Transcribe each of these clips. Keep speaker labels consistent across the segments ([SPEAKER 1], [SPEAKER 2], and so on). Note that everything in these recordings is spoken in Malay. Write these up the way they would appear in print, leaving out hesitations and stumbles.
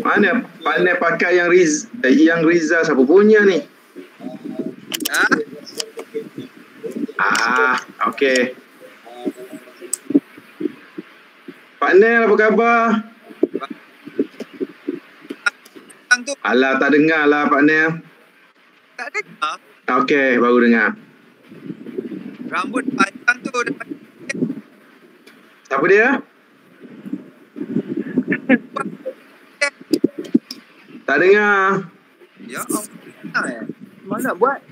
[SPEAKER 1] Mana pandai pakai yang Rizal siapa punya ni? Okey. Pak Nel, apa khabar? Alah, tak dengar lah Pak Nel.
[SPEAKER 2] Tak dengar?
[SPEAKER 1] Okey, baru dengar.
[SPEAKER 2] Rambut panjang tu dapat.
[SPEAKER 1] Siapa dia? Tak dengar.
[SPEAKER 2] Ya Allah. Mana buat?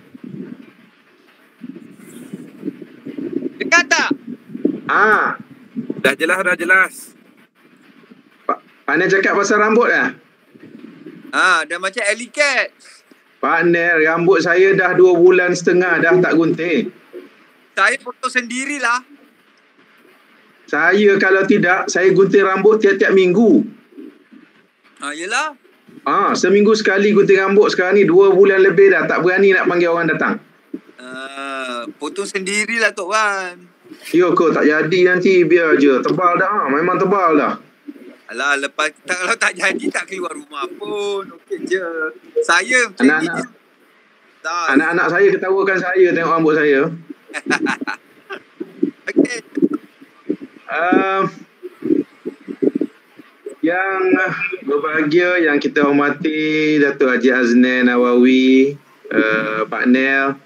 [SPEAKER 2] Dengar tak?
[SPEAKER 3] Dah jelas.
[SPEAKER 1] Pak Nel cakap pasal rambut lah?
[SPEAKER 2] Dah macam alley cat.
[SPEAKER 1] Pak Nel, rambut saya dah 2 bulan setengah dah tak gunting.
[SPEAKER 2] Saya potong sendirilah.
[SPEAKER 1] Saya kalau tidak, saya gunting rambut tiap-tiap minggu.
[SPEAKER 2] Yelah.
[SPEAKER 1] Seminggu sekali gunting rambut. Sekarang ni 2 bulan lebih dah. Tak berani nak panggil orang datang.
[SPEAKER 2] Potong sendirilah Tok Wan.
[SPEAKER 1] Ya ke? Tak jadi nanti. Biar je. Tebal dah. Memang tebal dah.
[SPEAKER 2] Alah, lepas kalau tak jadi tak keluar rumah pun. Okey je. Saya macam ni je.
[SPEAKER 1] Anak-anak saya ketawakan saya tengok rambut saya.
[SPEAKER 2] Okey.
[SPEAKER 1] Yang berbahagia, yang kita hormati Datuk Haji Aznain Nawawi, Pak Nel,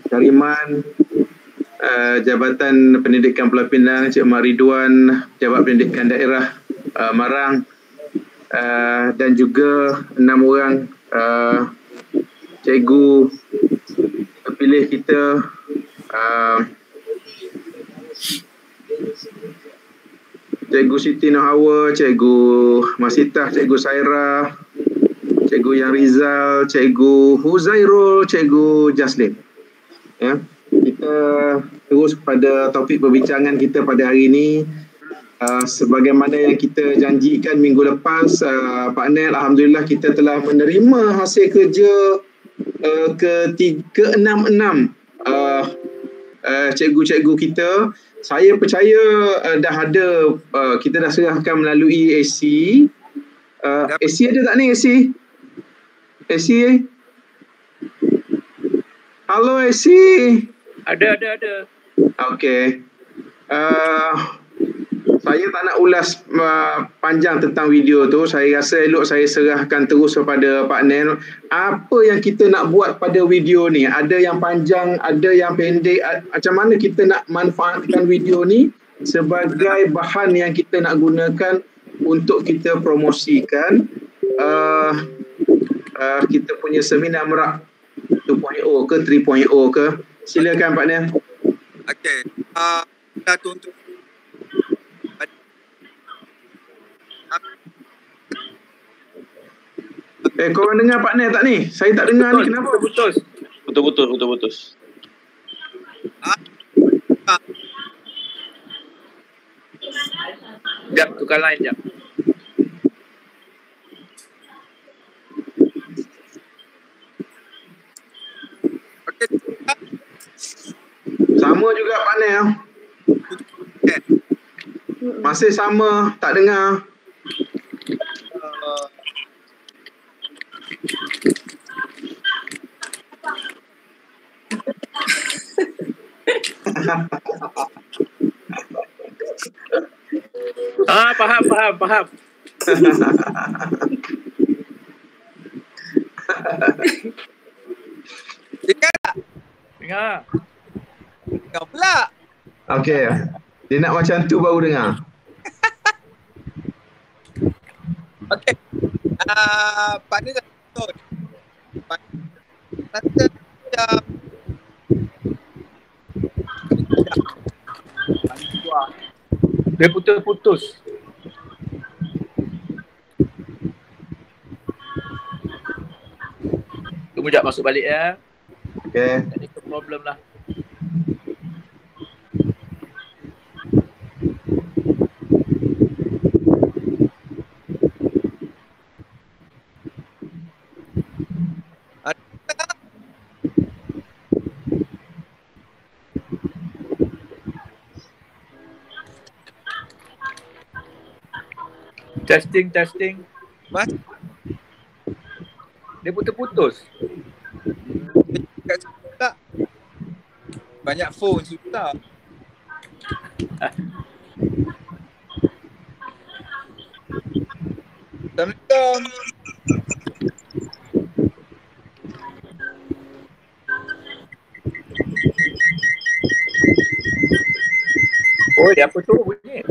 [SPEAKER 1] Kariman, Jabatan Pendidikan Pulau Pinang, Cik Mak Ridwan, Jabat Pendidikan Daerah Marang, dan juga 6 orang cikgu terpilih kita, Cikgu Siti Nohawa, Cikgu Masitah, Cikgu Saira, Cikgu Yang Rizal, Cikgu Huzairul, Cikgu Jaslin. Ya, kita terus pada topik perbincangan kita pada hari ini. Sebagaimana yang kita janjikan minggu lepas, Pak Nel, alhamdulillah kita telah menerima hasil kerja ke-66 cikgu-cikgu kita. Saya percaya dah ada, kita dah serahkan melalui AC. AC ada tak ni AC? AC? Halo AC?
[SPEAKER 3] Ada.
[SPEAKER 1] Okey. Saya tak nak ulas panjang tentang video tu. Saya rasa elok saya serahkan terus kepada Pak Nel. Apa yang kita nak buat pada video ni? Ada yang panjang, ada yang pendek. Macam mana kita nak manfaatkan video ni sebagai bahan yang kita nak gunakan untuk kita promosikan kita punya seminar merak 2.0 ke 3.0 ke. Silakan Pak Nel.
[SPEAKER 2] Okey. Dah tuntut.
[SPEAKER 1] Korang dengar Pak Nel tak ni? Saya tak dengar ni, kenapa?
[SPEAKER 3] Putus. Jap, tukar line jap.
[SPEAKER 2] Okey.
[SPEAKER 1] Sama juga Pak Nel. Masih sama, tak dengar.
[SPEAKER 3] Faham.
[SPEAKER 2] Dengar tak?
[SPEAKER 3] Dengar.
[SPEAKER 2] Dengar pula.
[SPEAKER 1] Okey. Dia nak macam tu baru dengar.
[SPEAKER 2] Okey. Pak Nel dah betul. Rasa macam
[SPEAKER 3] Dia putus. Tunggu jap masuk balik ya.
[SPEAKER 1] Okey.
[SPEAKER 3] Ini problem lah. Testing.
[SPEAKER 2] Mas,
[SPEAKER 3] Dia putus-putus.
[SPEAKER 2] kat situ tak? Banyak phone susah. Assalamualaikum.
[SPEAKER 3] Oh, apa tu bunyi?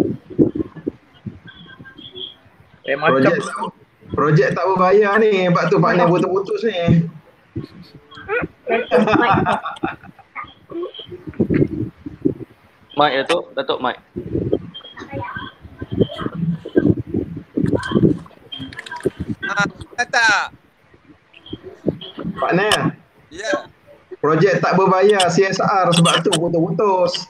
[SPEAKER 3] Macam
[SPEAKER 1] Projek tak berbayar ni, sebab tu partner putus-putus ni.
[SPEAKER 4] Mic Datuk mic.
[SPEAKER 2] Tak.
[SPEAKER 1] Partner,
[SPEAKER 2] Ya.
[SPEAKER 1] projek tak berbayar CSR sebab tu putus-putus.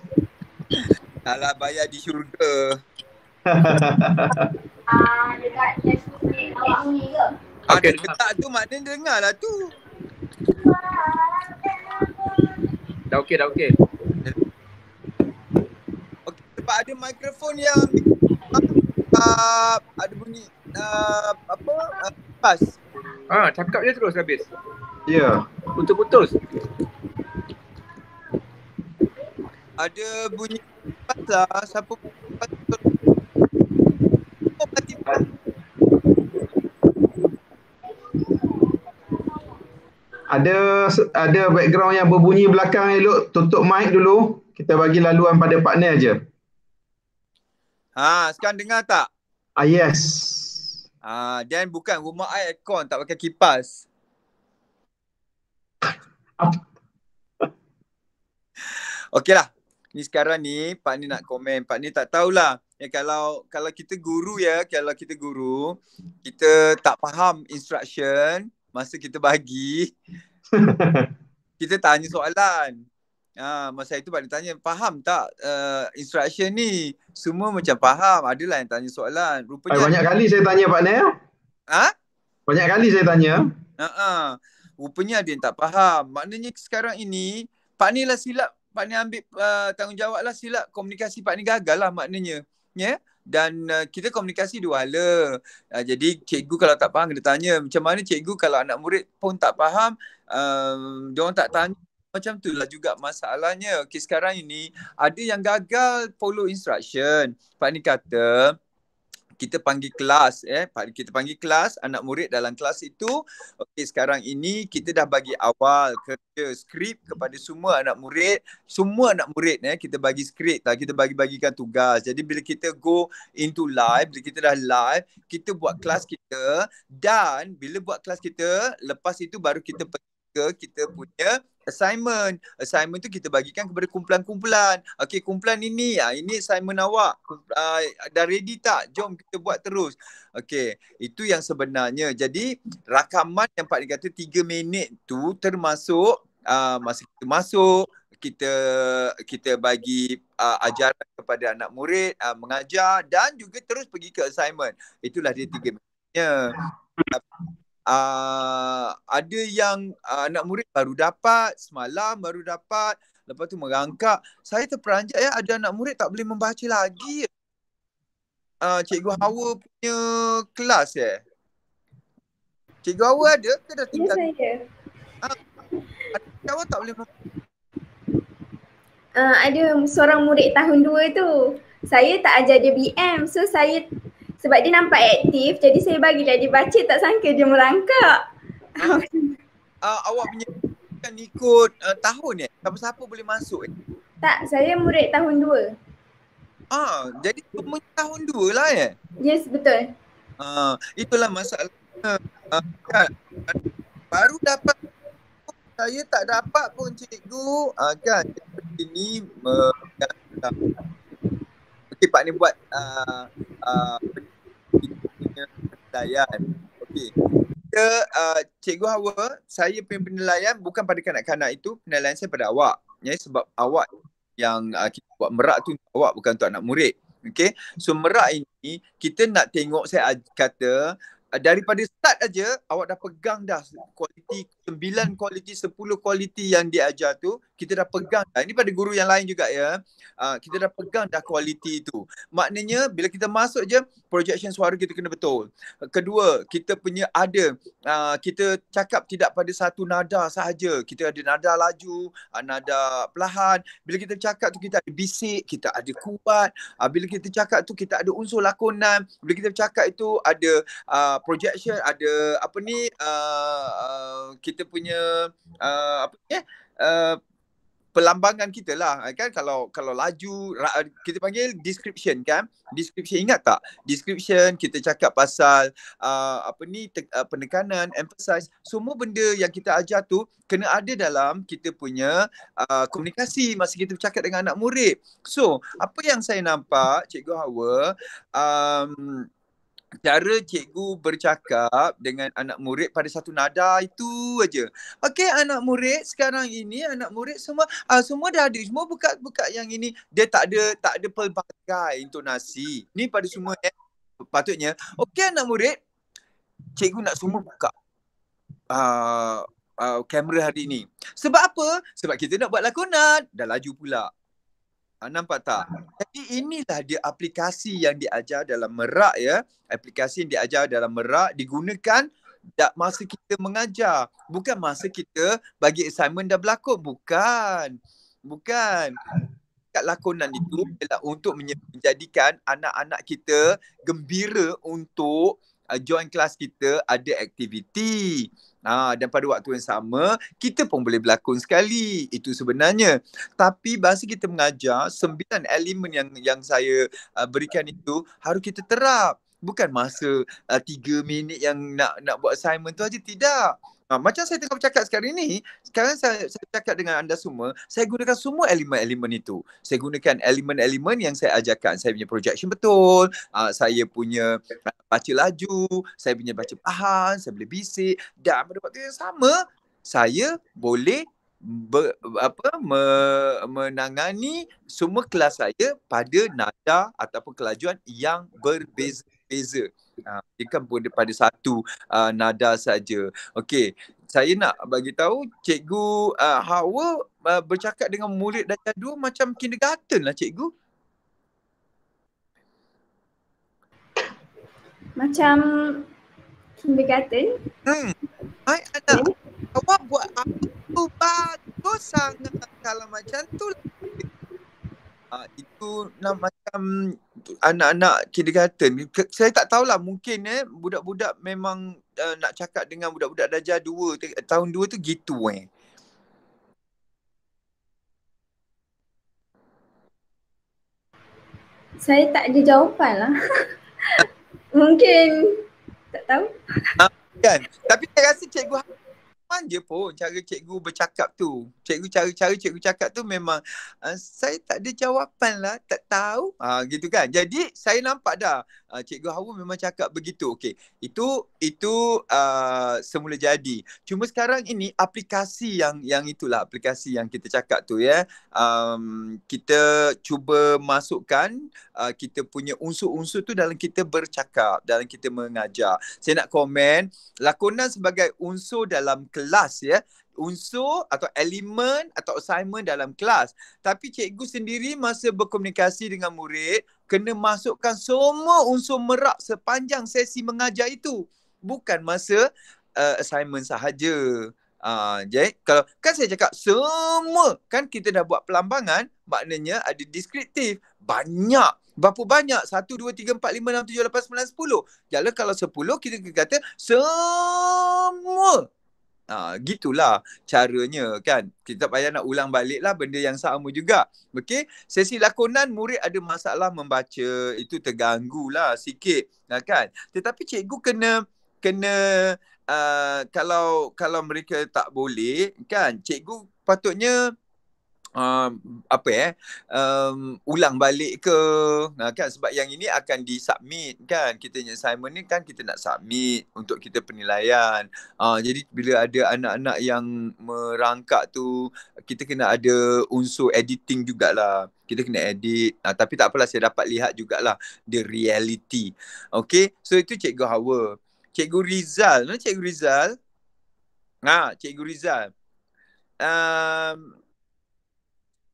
[SPEAKER 2] Alah, bayar di syurga.
[SPEAKER 5] Dekat Facebook ni awak ni ke?
[SPEAKER 3] Okey.
[SPEAKER 2] Ada tak tu maknanya dengar lah tu.
[SPEAKER 3] dah okey.
[SPEAKER 2] Okey, sebab ada mikrofon yang ada bunyi pas.
[SPEAKER 3] Cakap je terus habis.
[SPEAKER 1] Ya.
[SPEAKER 3] Putus-putus.
[SPEAKER 2] Ada bunyi pas lah. Siapa pas? Oh, mati.
[SPEAKER 1] Ada background yang berbunyi belakang elok, tutup mic dulu. Kita bagi laluan pada partner je.
[SPEAKER 2] Sekarang dengar tak?
[SPEAKER 1] Yes.
[SPEAKER 2] Dan bukan rumah I aircon, tak pakai kipas. Okeylah. Ni sekarang ni Pak Ni nak komen. Pak Ni tak tahulah. Kalau kita guru kita tak faham instruction masa kita bagi, kita tanya soalan. Masa itu Pak Ni tanya, faham tak instruction ni? Semua macam faham. Adalah yang tanya soalan. Rupanya
[SPEAKER 1] Banyak kali saya tanya partner. Banyak kali saya tanya.
[SPEAKER 2] Rupanya ada yang tak faham. Maknanya sekarang ini Pak Ni lah silap. Pak Ni ambil tanggungjawab lah, silap komunikasi Pak Ni gagal lah maknanya. Ya? Dan kita komunikasi dua hala. Jadi cikgu kalau tak faham kena tanya. Macam mana cikgu kalau anak murid pun tak faham, diorang tak tanya. Macam tu lah juga masalahnya. Okay, sekarang ini ada yang gagal follow instruction. Pak Ni kata, kita panggil kelas, kita panggil kelas, anak murid dalam kelas itu. Okey, sekarang ini kita dah bagi awal kerja skrip kepada semua anak murid. Semua anak murid kita bagi skrip lah, kita bagi-bagikan tugas. Jadi bila kita go into live, bila kita dah live, kita buat kelas kita, dan bila buat kelas kita, lepas itu baru kita pergi ke kita punya assignment. Assignment tu kita bagikan kepada kumpulan-kumpulan. Okey, kumpulan ini assignment awak. Dah ready tak? Jom kita buat terus. Okey, itu yang sebenarnya. Jadi rakaman yang Pak Ni kata 3 minit tu termasuk masa kita masuk, kita bagi ajaran kepada anak murid, mengajar, dan juga terus pergi ke assignment. Itulah dia 3 minitnya. Ada yang anak murid baru dapat, semalam baru dapat, lepas tu merangkak. Saya terperanjat ada anak murid tak boleh membaca lagi. Cikgu Hawa punya kelas Cikgu Hawa ada ke dah tinggal?
[SPEAKER 5] Ya, saya.
[SPEAKER 2] Ada awak tak boleh membaca?
[SPEAKER 5] Ada seorang murid tahun 2 tu. Saya tak ajar dia BM. So sebab dia nampak aktif, jadi saya bagilah dia baca, tak sangka dia merangkak.
[SPEAKER 2] Awak punya kan ikut tahun siapa-siapa boleh masuk
[SPEAKER 5] Tak, saya murid tahun 2.
[SPEAKER 2] Jadi semua tahun 2 lah
[SPEAKER 5] Yes, betul.
[SPEAKER 2] Itulah masalahnya. Kan? Baru dapat, saya tak dapat pun cikgu. Kan ini okey, Pak Ni buat penilaian. Okey. Kita Cikgu Hawa, saya punya penilaian bukan pada kanak-kanak itu, penilaian saya pada awak. Sebab awak yang kita buat merak tu untuk awak, bukan untuk anak murid. Okey. So merak ini kita nak tengok, saya kata daripada start aja awak dah pegang dah kualiti 9 kualiti 10 kualiti yang diajar tu, kita dah pegang dah. Ini pada guru yang lain juga ya. Kita dah pegang dah kualiti itu. Maknanya bila kita masuk je, projection suara kita kena betul. Kedua, kita punya kita cakap tidak pada satu nada sahaja. Kita ada nada laju, nada perlahan. Bila kita cakap tu kita ada bisik, kita ada kuat. Bila kita cakap tu kita ada unsur lakonan. Bila kita cakap itu ada projection, ada kita punya pelambangan kita lah kan. Kalau laju kita panggil description kan. Description, ingat tak? Description kita cakap pasal penekanan, emphasize, semua benda yang kita ajar tu kena ada dalam kita punya komunikasi masa kita bercakap dengan anak murid. So, apa yang saya nampak Cikgu Hawa, cara cikgu bercakap dengan anak murid pada satu nada itu aja. Okey, anak murid sekarang ini semua dah ada, semua buka yang ini. Dia tak ada pelbagai intonasi. Ni pada semua patutnya. Okey anak murid, cikgu nak semua buka kamera hari ini. Sebab apa? Sebab kita nak buat lakonan. Dah laju pula. Nampak tak? Jadi inilah dia aplikasi yang diajar dalam Merak ya. Aplikasi yang diajar dalam Merak digunakan masa kita mengajar. Bukan masa kita bagi assignment dah berlakon. Bukan. Kat lakonan itu adalah untuk menjadikan anak-anak kita gembira untuk join kelas kita, ada aktiviti. Dan pada waktu yang sama, kita pun boleh berlakon sekali. Itu sebenarnya. Tapi masa kita mengajar, 9 elemen yang saya berikan itu harus kita terap. Bukan masa 3 minit yang nak buat assignment tu aja, tidak. Macam saya tengah bercakap sekarang ni, sekarang saya cakap dengan anda semua, saya gunakan semua elemen-elemen itu. Saya gunakan elemen-elemen yang saya ajarkan. Saya punya projection betul, saya punya baca laju, saya punya baca perlahan, saya boleh bisik. Dan pada waktu yang sama, saya boleh menangani semua kelas saya pada nada ataupun kelajuan yang berbeza-beza. Bukan pada satu nada saja. Okey, saya nak bagi tahu Cikgu Hawa bercakap dengan murid darjah 2 macam kindergarten lah cikgu.
[SPEAKER 5] Macam kindergarten?
[SPEAKER 2] Hai anak, awak buat apa tu bagus sangat kalau macam tu. Itu macam anak-anak kindergarten. Saya tak tahulah, mungkin budak-budak memang nak cakap dengan budak-budak darjah 2 tahun 2 tu gitu
[SPEAKER 5] Saya tak ada jawapan lah. Mungkin tak tahu.
[SPEAKER 2] Kan? Tapi saya rasa cikgu je pun cara cikgu bercakap tu. Cara cikgu cakap tu memang saya tak ada jawapan lah, tak tahu. Gitu kan. Jadi saya nampak dah Cikgu Hawa memang cakap begitu. Okey. Itu semula jadi. Cuma sekarang ini aplikasi yang itulah aplikasi yang kita cakap tu ya. Kita cuba masukkan kita punya unsur-unsur tu dalam kita bercakap, dalam kita mengajar. Saya nak komen lakonan sebagai unsur dalam kelas ya. Unsur atau elemen atau assignment dalam kelas. Tapi cikgu sendiri masa berkomunikasi dengan murid kena masukkan semua unsur Merak sepanjang sesi mengajar itu. Bukan masa assignment sahaja. Jadi kalau kan saya cakap semua kan kita dah buat pelambangan, maknanya ada deskriptif. Banyak. Berapa banyak? 1, 2, 3, 4, 5, 6, 7, 8, 9, 10. Jadi kalau 10 kita kata semua. Gitulah caranya kan. Kita tak payah nak ulang balik lah benda yang sama juga. Okey, sesi lakonan murid ada masalah membaca, itu terganggu lah sikit kan. Tetapi cikgu kena kalau mereka tak boleh kan, cikgu patutnya ulang balik ke kan, sebab yang ini akan disubmit kan, kita punya assignment ni kan kita nak submit untuk kita penilaian. Jadi bila ada anak-anak yang merangkak tu, kita kena ada unsur editing jugalah, kita kena edit. Tapi tak apalah, saya dapat lihat jugalah the reality. Okay, so itu Cikgu Hawa. Cikgu Rizal. Mana Cikgu Rizal? Cikgu Rizal.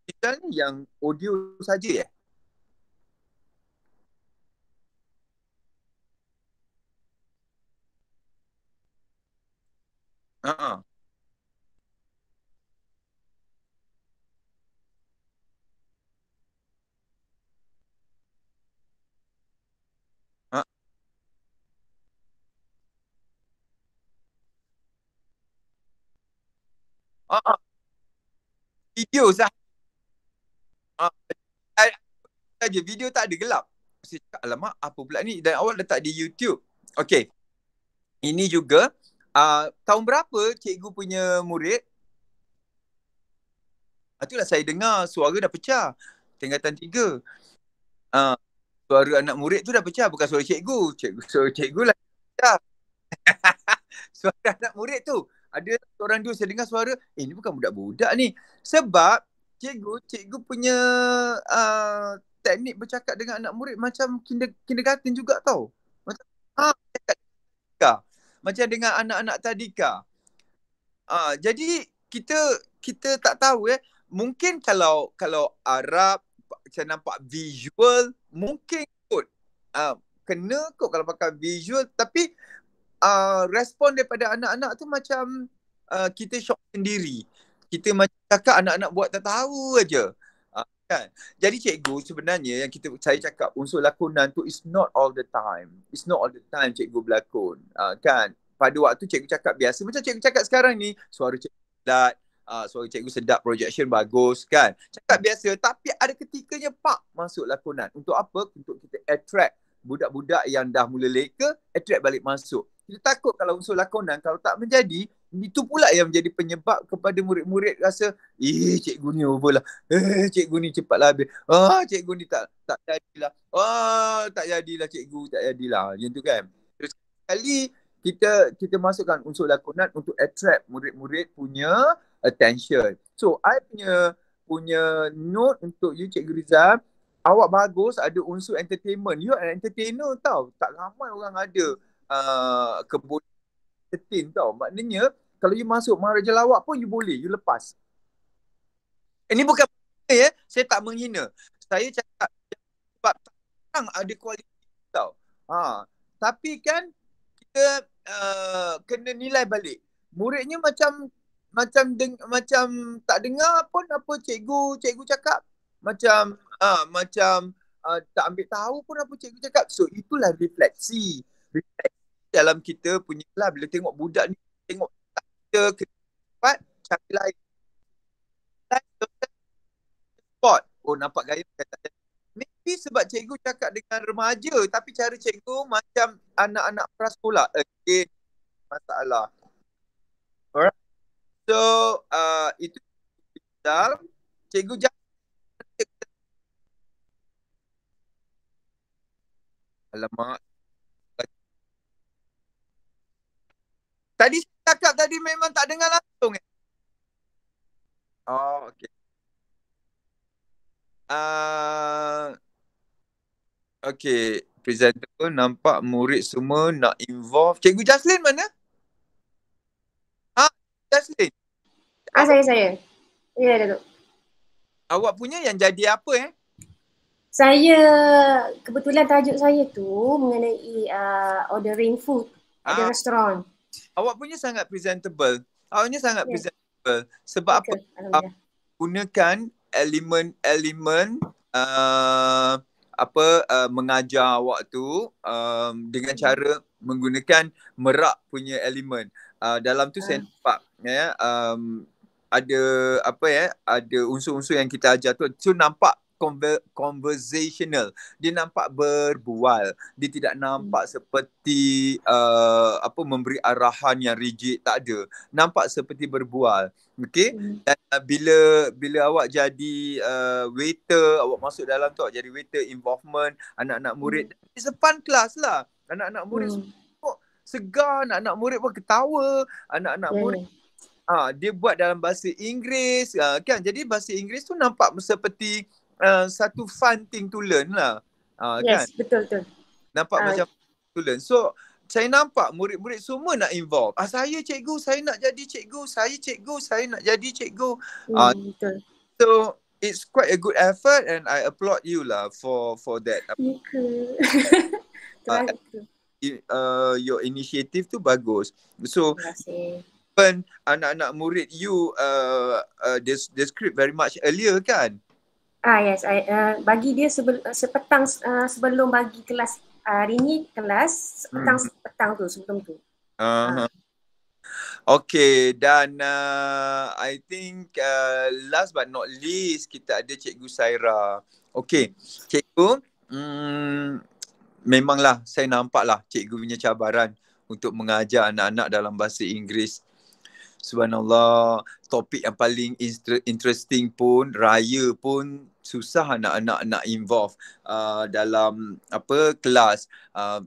[SPEAKER 2] Rizal ni yang audio saja ya? Ha. Ha. Ha. Video saja. Saja video tak ada gelap. Saya cakap, alamak apa pula ni, dan awak letak di YouTube. Okey. Ini juga tahun berapa cikgu punya murid? Itulah saya dengar suara dah pecah. Tingkatan 3. Suara anak murid tu dah pecah, bukan suara cikgu. Suara cikgu lah pecah. Suara anak murid tu. Ada orang dua saya dengar suara, ni bukan budak-budak ni. Sebab cikgu punya teknik bercakap dengan anak murid macam kindergarten juga tau. Macam macam dengan anak-anak tadika. Jadi kita tak tahu mungkin kalau Arab saya nampak visual mungkin kot kena kot kalau pakai visual, tapi respon daripada anak-anak tu macam kita shock sendiri. Kita macam cakap anak-anak buat tak tahu aja. Kan? Jadi cikgu sebenarnya yang saya cakap unsur lakonan tu is not all the time. It's not all the time cikgu berlakon. Kan? Pada waktu cikgu cakap biasa macam cikgu cakap sekarang ni, suara cikgu sedap, suara cikgu sedap, projection bagus kan. Cakap biasa tapi ada ketikanya masuk lakonan. Untuk apa? Untuk kita attract budak-budak yang dah mula leka, attract balik masuk. Kita takut kalau unsur lakonan kalau tak menjadi, itu pula yang menjadi penyebab kepada murid-murid rasa cikgu ni over lah, cikgu ni cepatlah habis, cikgu ni tak jadilah, tak jadilah cikgu, tak jadilah, macam tu kan. Terus sekali kita masukkan unsur lakonan untuk attract murid-murid punya attention. So I punya note untuk you Cikgu Rizal, awak bagus ada unsur entertainment. You are entertainer tau. Tak ramai orang ada kebun entertain tau. Maknanya kalau you masuk Maharaja Lawak pun you boleh, you lepas. Ini bukan saya tak menghina. Saya cakap sebab orang ada kualiti tau. Tapi kan kita kena nilai balik. Muridnya macam tak dengar pun apa cikgu cakap. Macam tak ambil tahu pun apa cikgu cakap. So itulah refleksi dalam kita punya lah, bila tengok budak ni, tengok kita cepat cari lain spot. Nampak gaya kata. Maybe sebab cikgu cakap dengan remaja tapi cara cikgu macam anak-anak prasekolah. Again, masalah. Alright. So itu cikgu alamak. Tadi saya cakap tadi memang tak dengar langsung. Okey. Okey, presenter pun nampak murid semua nak involve. Cikgu Jaslin mana? Jaslin.
[SPEAKER 6] Saya. Ya, Datuk.
[SPEAKER 2] Awak punya yang jadi apa
[SPEAKER 6] Saya kebetulan tajuk saya tu mengenai ordering food di restoran.
[SPEAKER 2] Awak punya sangat presentable. Presentable. Sebab
[SPEAKER 6] betul.
[SPEAKER 2] apa? Gunakan elemen-elemen mengajar awak tu dengan cara menggunakan merak punya elemen. Dalam tu saya nampak ada unsur-unsur yang kita ajar tu nampak conversational. Dia nampak berbual. Dia tidak nampak seperti memberi arahan yang rigid, tak ada. Nampak seperti berbual. Okey? Dan bila awak jadi waiter, awak masuk dalam tu, awak jadi waiter, involvement anak-anak murid. It's a fun class lah. Anak-anak murid segar, anak-anak murid pun ketawa, anak-anak murid dia buat dalam bahasa Inggeris kan. Jadi bahasa Inggeris tu nampak seperti satu fun thing to learn lah.
[SPEAKER 6] Yes,
[SPEAKER 2] kan?
[SPEAKER 6] betul.
[SPEAKER 2] Nampak macam to learn. So saya nampak murid-murid semua nak involve. Saya cikgu, saya nak jadi cikgu. Saya cikgu, saya nak jadi cikgu.
[SPEAKER 6] Betul.
[SPEAKER 2] So it's quite a good effort and I applaud you lah for that.
[SPEAKER 6] Ya ke?
[SPEAKER 2] Your initiative tu bagus. So
[SPEAKER 6] Terima kasih.
[SPEAKER 2] anak-anak murid you the script very much earlier kan?
[SPEAKER 6] Yes, bagi dia sepetang sebelum bagi kelas. Hari ni kelas petang tu sebelum tu.
[SPEAKER 2] Okay, dan I think last but not least kita ada Cikgu Saira. Okay, Cikgu, memanglah saya nampaklah Cikgu punya cabaran untuk mengajar anak-anak dalam bahasa Inggeris. Subhanallah, topik yang paling interesting pun, raya pun susah anak-anak nak involve dalam kelas.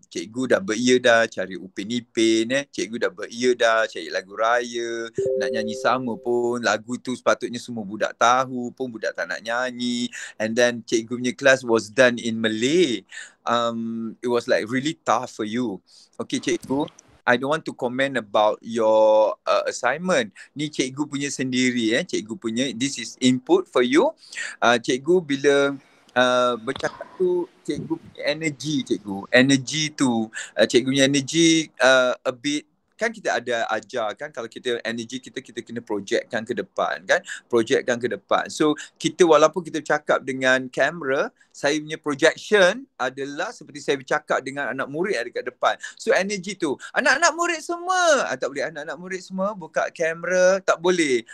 [SPEAKER 2] Cikgu dah beria dah cari Upin Ipin, cikgu dah beria dah cari lagu raya, nak nyanyi sama pun lagu tu sepatutnya semua budak tahu pun budak tak nak nyanyi. And then cikgu punya class was done in Malay. It was like really tough for you. Okay cikgu, I don't want to comment about your assignment. Ni cikgu punya sendiri, cikgu punya. This is input for you. Cikgu bila bercakap tu, cikgu punya energy, cikgu. Energy tu, cikgu punya energy a bit. Kan kita ada ajar kan, kalau kita energy kita kena projectkan ke depan kan, projectkan ke depan. So kita walaupun kita cakap dengan kamera, saya punya projection adalah seperti saya bercakap dengan anak murid ada kat depan. So energy tu, anak-anak murid semua, tak boleh anak-anak murid semua buka kamera, tak boleh.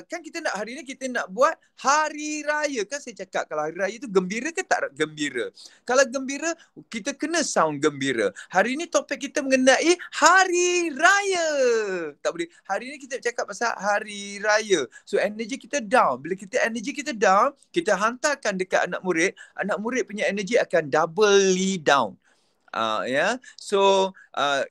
[SPEAKER 2] Kan kita nak hari ni kita nak buat hari raya kan, saya cakap kalau hari raya tu gembira ke tak gembira. Kalau gembira, kita kena sound gembira. Hari ni topik kita mengenai hari raya. Tak boleh. Hari ni kita cakap pasal hari raya. So energy kita down. Bila energy kita down, kita hantarkan dekat anak murid punya energy akan doubly down. So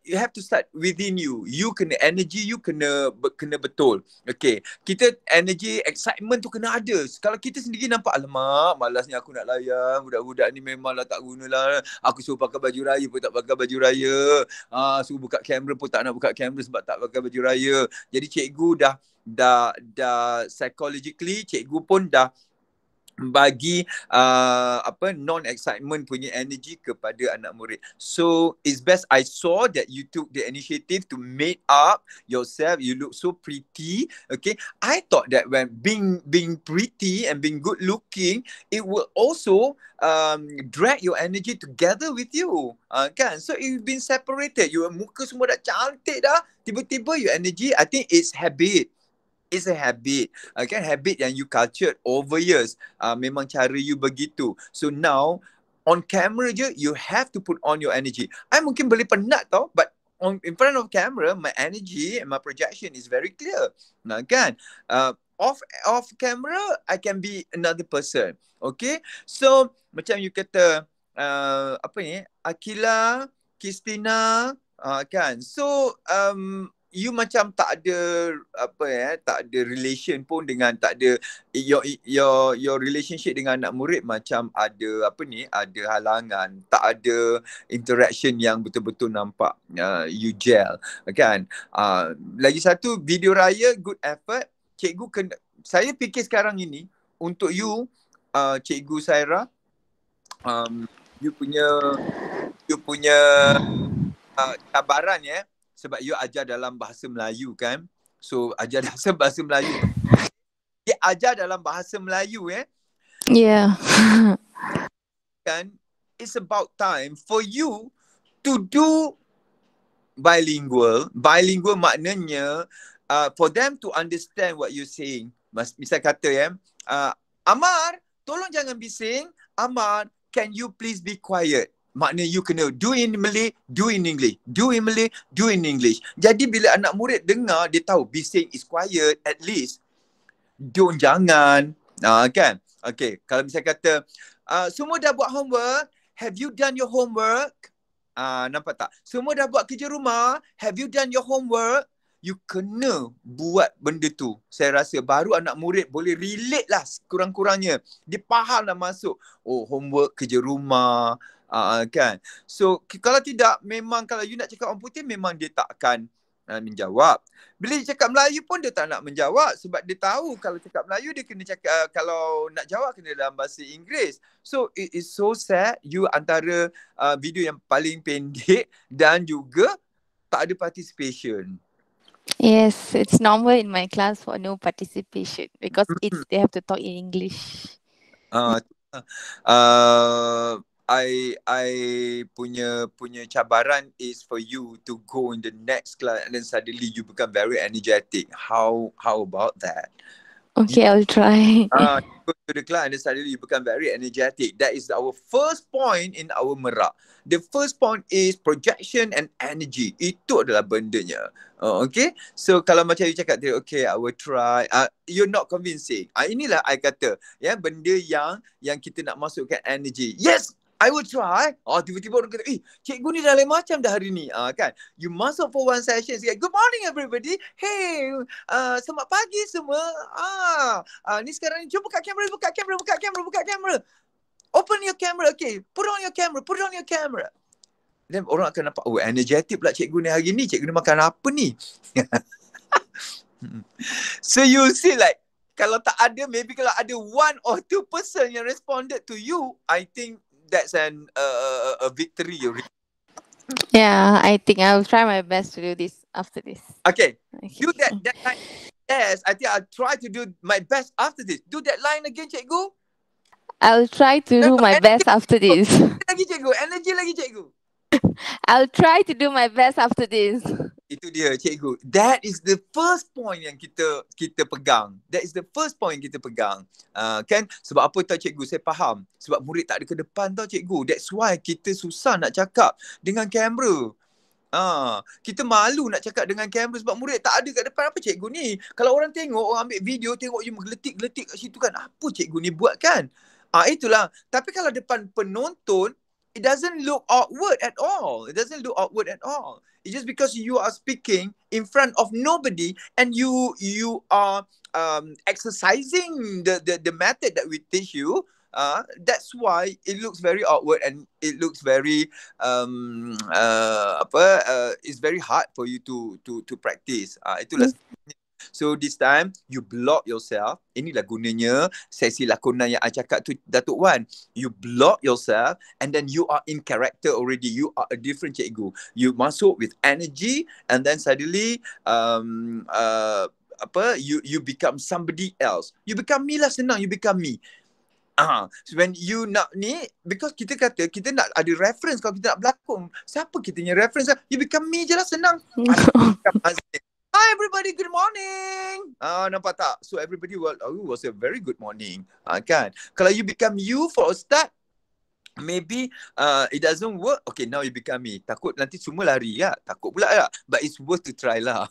[SPEAKER 2] you have to start within you. You kena energy you kena betul. Okay, kita energy excitement tu kena ada. Kalau kita sendiri nampak alamak malasnya aku nak layan budak-budak ni, memanglah tak gunalah. Aku suruh pakai baju raya pun tak pakai baju raya. Suruh buka kamera pun tak nak buka kamera sebab tak pakai baju raya. Jadi cikgu dah psychologically cikgu pun dah bagi non-excitement punya energy kepada anak murid. So it's best I saw that you took the initiative to make up yourself. You look so pretty. Okay, I thought that when being pretty and being good looking, it will also drag your energy together with you. Kan? So you've been separated. Your muka semua dah cantik dah. Tiba-tiba your energy, I think it's habit. It's a habit. Kan habit yang you cultured over years. Memang cara you begitu. So now on camera je you have to put on your energy. I mungkin boleh penat tau, but in front of camera my energy and my projection is very clear. Kan? Off camera I can be another person. Okay? So macam you kata Akila, Kristina, kan? So you macam tak ada tak ada relation pun dengan, tak ada your relationship dengan anak murid macam ada ada halangan, tak ada interaction yang betul-betul nampak you gel kan. Lagi satu, video raya good effort. Cikgu kena, saya fikir sekarang ini untuk you Cikgu Saira, you punya cabaran sebab you ajar dalam bahasa Melayu kan. So ajar dalam bahasa Melayu. Dia ajar dalam bahasa Melayu
[SPEAKER 7] Yeah.
[SPEAKER 2] Kan, it's about time for you to do bilingual. Bilingual maknanya for them to understand what you're saying. Misal kata Amar, tolong jangan bising. Amar, can you please be quiet? Maknanya you kena do in Malay, do in English. Do in Malay, do in English. Jadi bila anak murid dengar, dia tahu bising is quiet, at least. Don't jangan. Kan? Okay, kalau misalnya kata, semua dah buat homework, have you done your homework? Nampak tak? Semua dah buat kerja rumah, have you done your homework? You kena buat benda tu. Saya rasa baru anak murid boleh relate lah kurang-kurangnya. Dia faham dah masuk. Oh, homework, kerja rumah. Kan. So kalau tidak, memang kalau you nak cakap orang putih, memang dia takkan menjawab. Bila dia cakap Melayu pun dia tak nak menjawab sebab dia tahu kalau cakap Melayu dia kena cakap, kalau nak jawab kena dalam bahasa Inggeris. So it is so sad, you antara video yang paling pendek dan juga tak ada participation.
[SPEAKER 7] Yes, it's normal in my class for no participation because they have to talk in English.
[SPEAKER 2] I punya cabaran is for you to go in the next class and then suddenly you become very energetic. How about that?
[SPEAKER 7] Okay, I'll try.
[SPEAKER 2] Go to the class and then suddenly you become very energetic. That is our first point in our merak. The first point is projection and energy. Itu adalah bendanya. Okay. So kalau macam you cakap tadi, okay, I will try. You're not convincing. Inilah I kata, benda yang kita nak masukkan energy. Yes, I will try. Tiba-tiba orang kata, cikgu ni dah lain macam dah hari ni. Kan? You masuk for one session. Good morning everybody. Hey, selamat pagi semua. Ni sekarang ni, cuba buka kamera. Open your camera. Okay, put on your camera. Then orang akan nampak, energetic pula cikgu ni hari ni. Cikgu ni makan apa ni? So you see like, kalau tak ada, maybe kalau ada 1 or 2 person yang responded to you, I think that's a victory already.
[SPEAKER 7] Yeah, I think I'll try my best to do this after this.
[SPEAKER 2] Okay. Do that line. Yes, I think I'll try to do my best after this. Do that line again, cikgu.
[SPEAKER 7] I'll try to do my best after this.
[SPEAKER 2] Energy lagi, cikgu.
[SPEAKER 7] I'll try to do my best after this.
[SPEAKER 2] Itu dia, cikgu. That is the first point yang kita pegang. That is the first point yang kita pegang. Kan? Sebab apa tahu cikgu? Saya faham. Sebab murid tak ada ke depan tau cikgu. That's why kita susah nak cakap dengan kamera. Kita malu nak cakap dengan kamera sebab murid tak ada kat depan. Apa cikgu ni? Kalau orang tengok, orang ambil video, tengok you geletik-geletik kat situ kan. Apa cikgu ni buat kan? Itulah. Tapi kalau depan penonton, it doesn't look awkward at all. It's just because you are speaking in front of nobody and you are exercising the method that we teach you. That's why it looks very awkward and it looks very it's very hard for you to practice. Itulah. So this time you block yourself. Inilah gunanya sesi lakonan yang I cakap tu, Datuk Wan. You block yourself and then you are in character already. You are a different cikgu. You masuk with energy and then suddenly you become somebody else. You become me lah, senang. You become me. So when you nak ni, because kita kata kita nak ada reference. Kalau kita nak berlakon, siapa kita punya reference? You become me je lah, senang. Hi everybody, good morning. Nampak tak? So everybody was a very good morning. Kan? Kalau you become you for a start, maybe it doesn't work. Okay, now you become me. Takut nanti semua lari ya. Takut pula ya. But it's worth to try lah.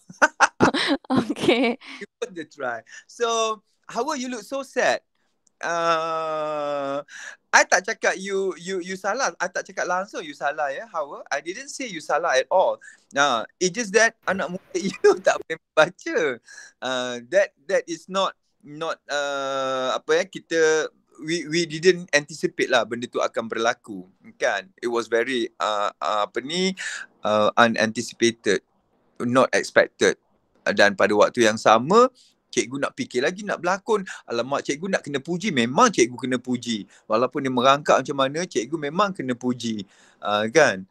[SPEAKER 7] Okay.
[SPEAKER 2] It's worth to try. So, Hawa, you look so sad. I tak cakap you salah. I tak cakap langsung you salah ya, Hawa. I didn't say you salah at all. It's just that anak muda you tak boleh baca. That is not kita we didn't anticipate lah benda tu akan berlaku, kan? It was very unanticipated, not expected. Dan pada waktu yang sama, cikgu nak fikir lagi nak berlakon. Alamak, cikgu nak kena puji. Memang cikgu kena puji. Walaupun dia merangkak macam mana, cikgu memang kena puji. Kan?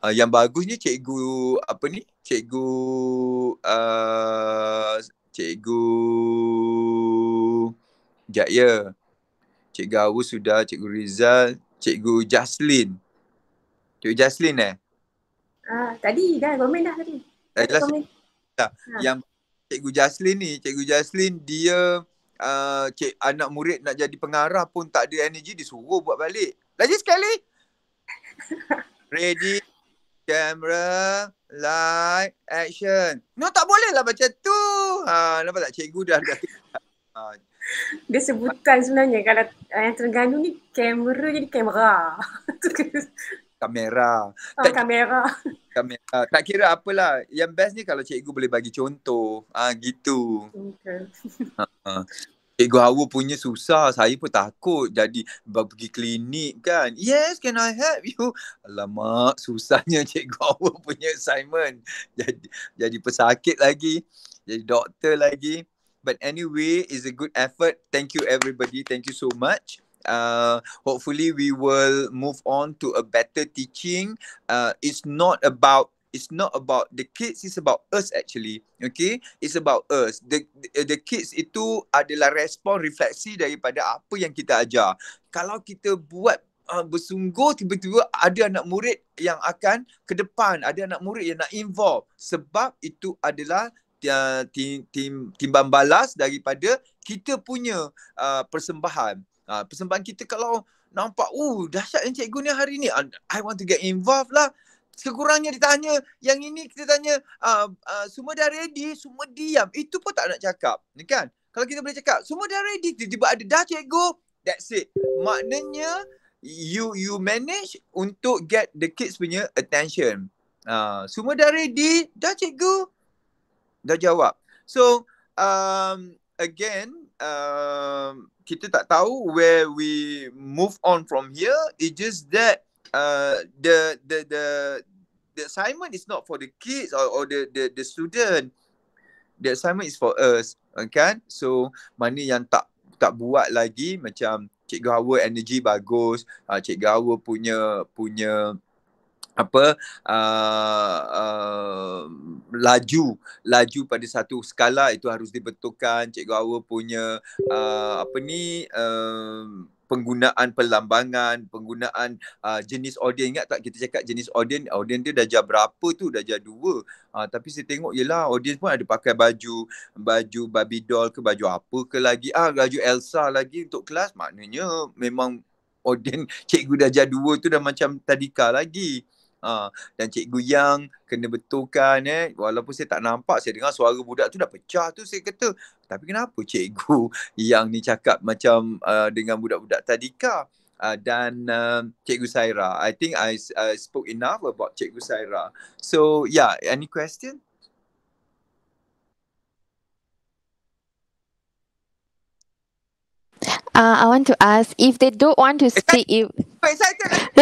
[SPEAKER 2] Yang bagusnya cikgu Jaya. Cikgu Awu sudah, cikgu Rizal, cikgu Jaslyn. Cikgu Jaslyn
[SPEAKER 6] Tadi dah komen dah tadi.
[SPEAKER 2] Yang Cikgu Jaslyn dia anak murid nak jadi pengarah pun tak ada energy, disuruh buat balik. Lagi sekali. Ready, camera, light, action. No, tak boleh lah macam tu. Nampak tak cikgu dah
[SPEAKER 6] Dia sebutan sebenarnya. Kalau yang Terengganu ni kamera jadi kamera.
[SPEAKER 2] Kamera. Tak kira apalah. Yang best ni kalau cikgu boleh bagi contoh. Gitu.
[SPEAKER 6] Okay.
[SPEAKER 2] Cikgu Hawa punya susah. Saya pun takut jadi pergi klinik kan. Yes, can I help you? Alamak, susahnya Cikgu Hawa punya assignment. Jadi pesakit lagi. Jadi doktor lagi. But anyway, it's a good effort. Thank you everybody. Thank you so much. Hopefully we will move on to a better teaching. It's not about the kids, it's about us actually. Okay, it's about us. The kids itu adalah respon refleksi daripada apa yang kita ajar. Kalau kita buat bersungguh, tiba-tiba ada anak murid yang akan ke depan, ada anak murid yang nak involve, sebab itu adalah timbang balas daripada kita punya persembahan. Persembahan kita kalau nampak, dahsyat yang cikgu ni hari ni, I want to get involved lah. Sekurangnya ditanya, yang ini kita tanya, semua dah ready, semua diam. Itu pun tak nak cakap, kan? Kalau kita boleh cakap, semua dah ready, tiba-tiba ada dah cikgu, that's it. Maknanya, you manage untuk get the kids punya attention. Semua dah ready, dah cikgu, dah jawab. So, again, kita tak tahu where we move on from here. It's just that the assignment is not for the kids or the student. The assignment is for us, kan? So mana yang tak buat lagi, macam Cikgu Hawa energy bagus, Cikgu Hawa punya apa laju pada satu skala itu harus dibetulkan. Cikgu Hawa punya penggunaan perlambangan, penggunaan jenis audience. Ingat tak kita cakap jenis audience dia darjah berapa tu? Darjah 2. Tapi saya tengok yelah audience pun ada pakai baju Barbie doll ke, baju apa ke lagi, baju Elsa lagi untuk kelas. Maknanya memang audience cikgu darjah 2 tu dah macam tadika lagi. Dan cikgu yang kena betulkan, walaupun saya tak nampak, saya dengar suara budak tu dah pecah tu, saya kata, tapi kenapa cikgu yang ni cakap macam dengan budak-budak tadika? Dan Cikgu Saira, I think I spoke enough about Cikgu Saira. So yeah, any question?
[SPEAKER 7] I want to ask, if they don't want to speak,
[SPEAKER 2] Excited.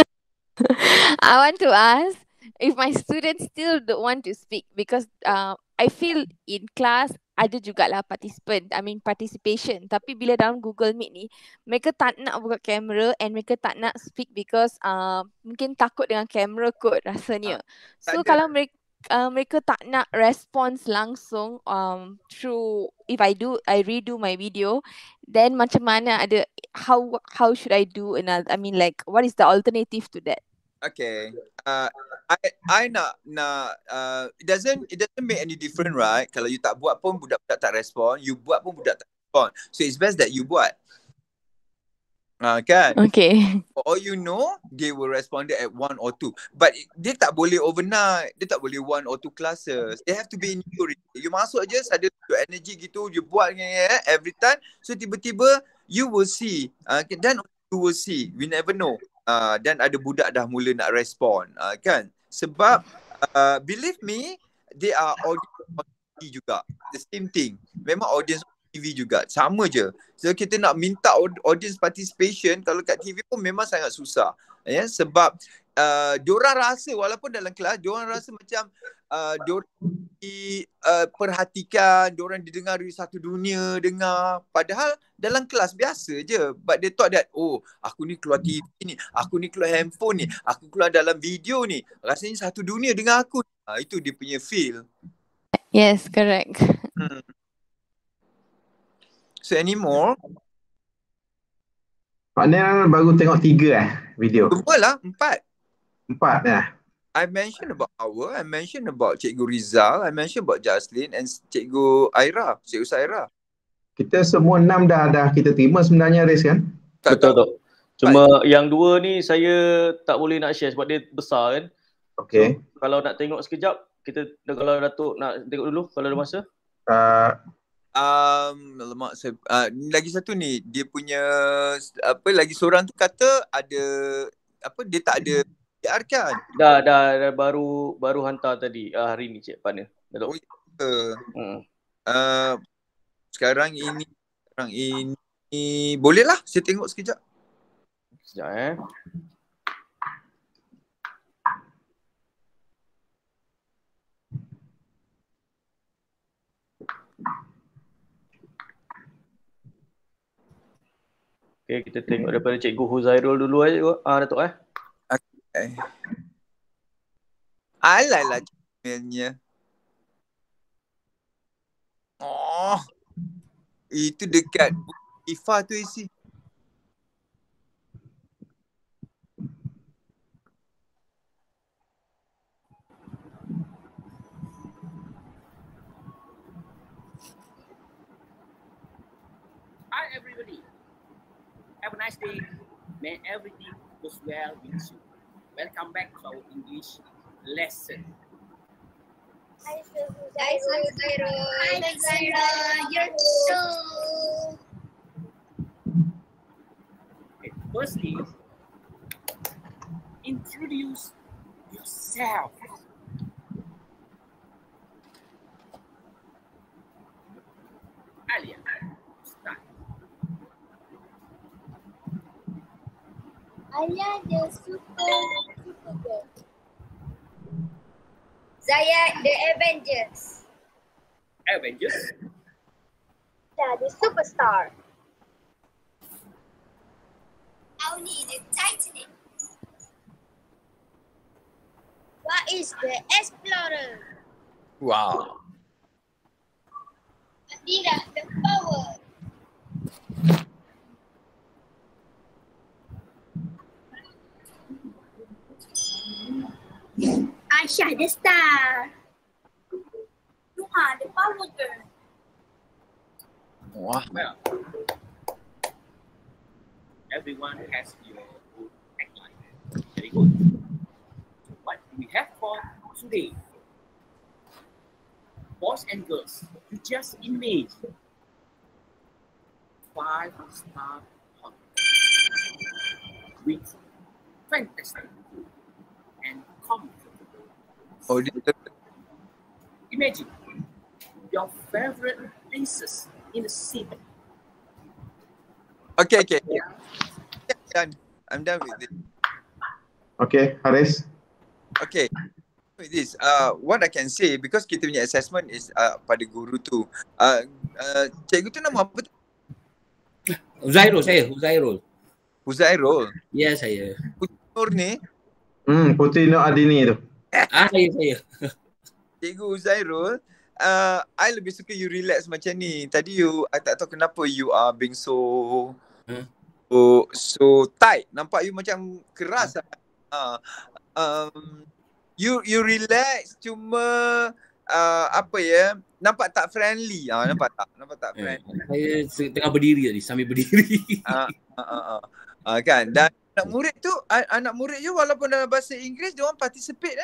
[SPEAKER 7] I want to ask if my students still don't want to speak, because I feel in class ada jugalah participation, tapi bila dalam Google Meet ni mereka tak nak buka kamera and mereka tak nak speak because mungkin takut dengan kamera kot rasanya. So kalau mereka tak nak response langsung through, if I redo my video, then macam mana ada, how should I do another, what is the alternative to that?
[SPEAKER 2] Okay. I nak it doesn't make any difference, right? Kalau you tak buat pun budak-budak tak respon, you buat pun budak tak respon. So it's best that you buat. Kan?
[SPEAKER 7] Okay.
[SPEAKER 2] Or you know, they will respond at 1 or 2. But dia tak boleh overnight. Dia tak boleh 1 or 2 classes. They have to be in you. You masuk je, ada energy gitu, you buat every time. So tiba-tiba, you will see. Then you will see. We never know. Dan ada budak dah mula nak respon, kan? Sebab believe me, they are audience on TV juga. The same thing. Memang audience on TV juga. Sama je. So kita nak minta audience participation, kalau kat TV pun memang sangat susah. Sebab diorang rasa, walaupun dalam kelas, diorang rasa macam diorang diperhatikan, diorang didengar dari satu dunia dengar. Padahal dalam kelas biasa je. But they thought that, aku ni keluar TV ni, aku ni keluar handphone ni, aku keluar dalam video ni, rasanya satu dunia dengar aku. Itu dia punya feel.
[SPEAKER 7] Yes, correct.
[SPEAKER 2] So any more?
[SPEAKER 1] Maknanya baru tengok 3 video.
[SPEAKER 2] Cubalah 4.
[SPEAKER 1] 4 dah.
[SPEAKER 2] I mentioned about Hawa, I mentioned about Cikgu Rizal, I mentioned about Jaslyn and Cikgu Aira, Cikgu Saira.
[SPEAKER 1] Kita semua 6 dah kita terima sebenarnya, Riz, kan?
[SPEAKER 4] Betul. Cuma yang 2 ni saya tak boleh nak share sebab dia besar kan.
[SPEAKER 1] Okay.
[SPEAKER 4] So, kalau nak tengok sekejap, kalau Datuk nak tengok dulu kalau ada masa.
[SPEAKER 2] Lagi satu ni, dia punya lagi seorang tu kata ada dia tak ada PR kan?
[SPEAKER 4] Dah baru hantar tadi hari ni Cik Partner.
[SPEAKER 2] Sekarang Orang ini bolehlah saya tengok sekejap.
[SPEAKER 4] Sekejap Okay, kita tengok daripada Cikgu Huzairul dulu aja. Datuk
[SPEAKER 2] Okay. Alai lah emailnya. Oh, itu dekat IFA tu isi.
[SPEAKER 8] Hi everybody. Have a nice day. May everything goes well with you. Welcome back to our English lesson.
[SPEAKER 9] Hi, Zaira. Hi, Zaira. You're so...
[SPEAKER 8] Okay, firstly, introduce yourself. Alia, start.
[SPEAKER 9] Alia the super girl. Zaya the Avengers.
[SPEAKER 8] Avengers.
[SPEAKER 9] Yeah, the superstar. Auni the Titanic. What is the Explorer?
[SPEAKER 2] Wow.
[SPEAKER 9] Adira the Power. Aisyah the Star. Nuha the Power Girl.
[SPEAKER 2] Wah.
[SPEAKER 8] Well, everyone has your own tagline. Very good. What do we have for today? Boys and girls, you just imagine 5-star hotel with fantastic food and comfortable.
[SPEAKER 2] Oh,
[SPEAKER 8] Imagine your favorite places in the city.
[SPEAKER 2] Okay. Done. I'm done with it.
[SPEAKER 1] Okay, Haris.
[SPEAKER 2] Okay. With this, what I can say, because kita punya assessment is pada guru tu. Cikgu tu nama apa tu?
[SPEAKER 8] Huzairul, saya Huzairul.
[SPEAKER 2] Huzairul.
[SPEAKER 8] Ya, saya.
[SPEAKER 2] Nur ni.
[SPEAKER 1] Putri Nur Adini tu.
[SPEAKER 8] Saya.
[SPEAKER 2] Cikgu Huzairul, I lebih suka you relax macam ni. Tadi I tak tahu kenapa you are being so tight. Nampak you macam keras. You relax, cuma nampak tak friendly. Nampak tak friendly.
[SPEAKER 8] Saya tengah berdiri tadi, sambil berdiri.
[SPEAKER 2] Kan. Dan anak murid you walaupun dalam bahasa Inggeris, dia orang participate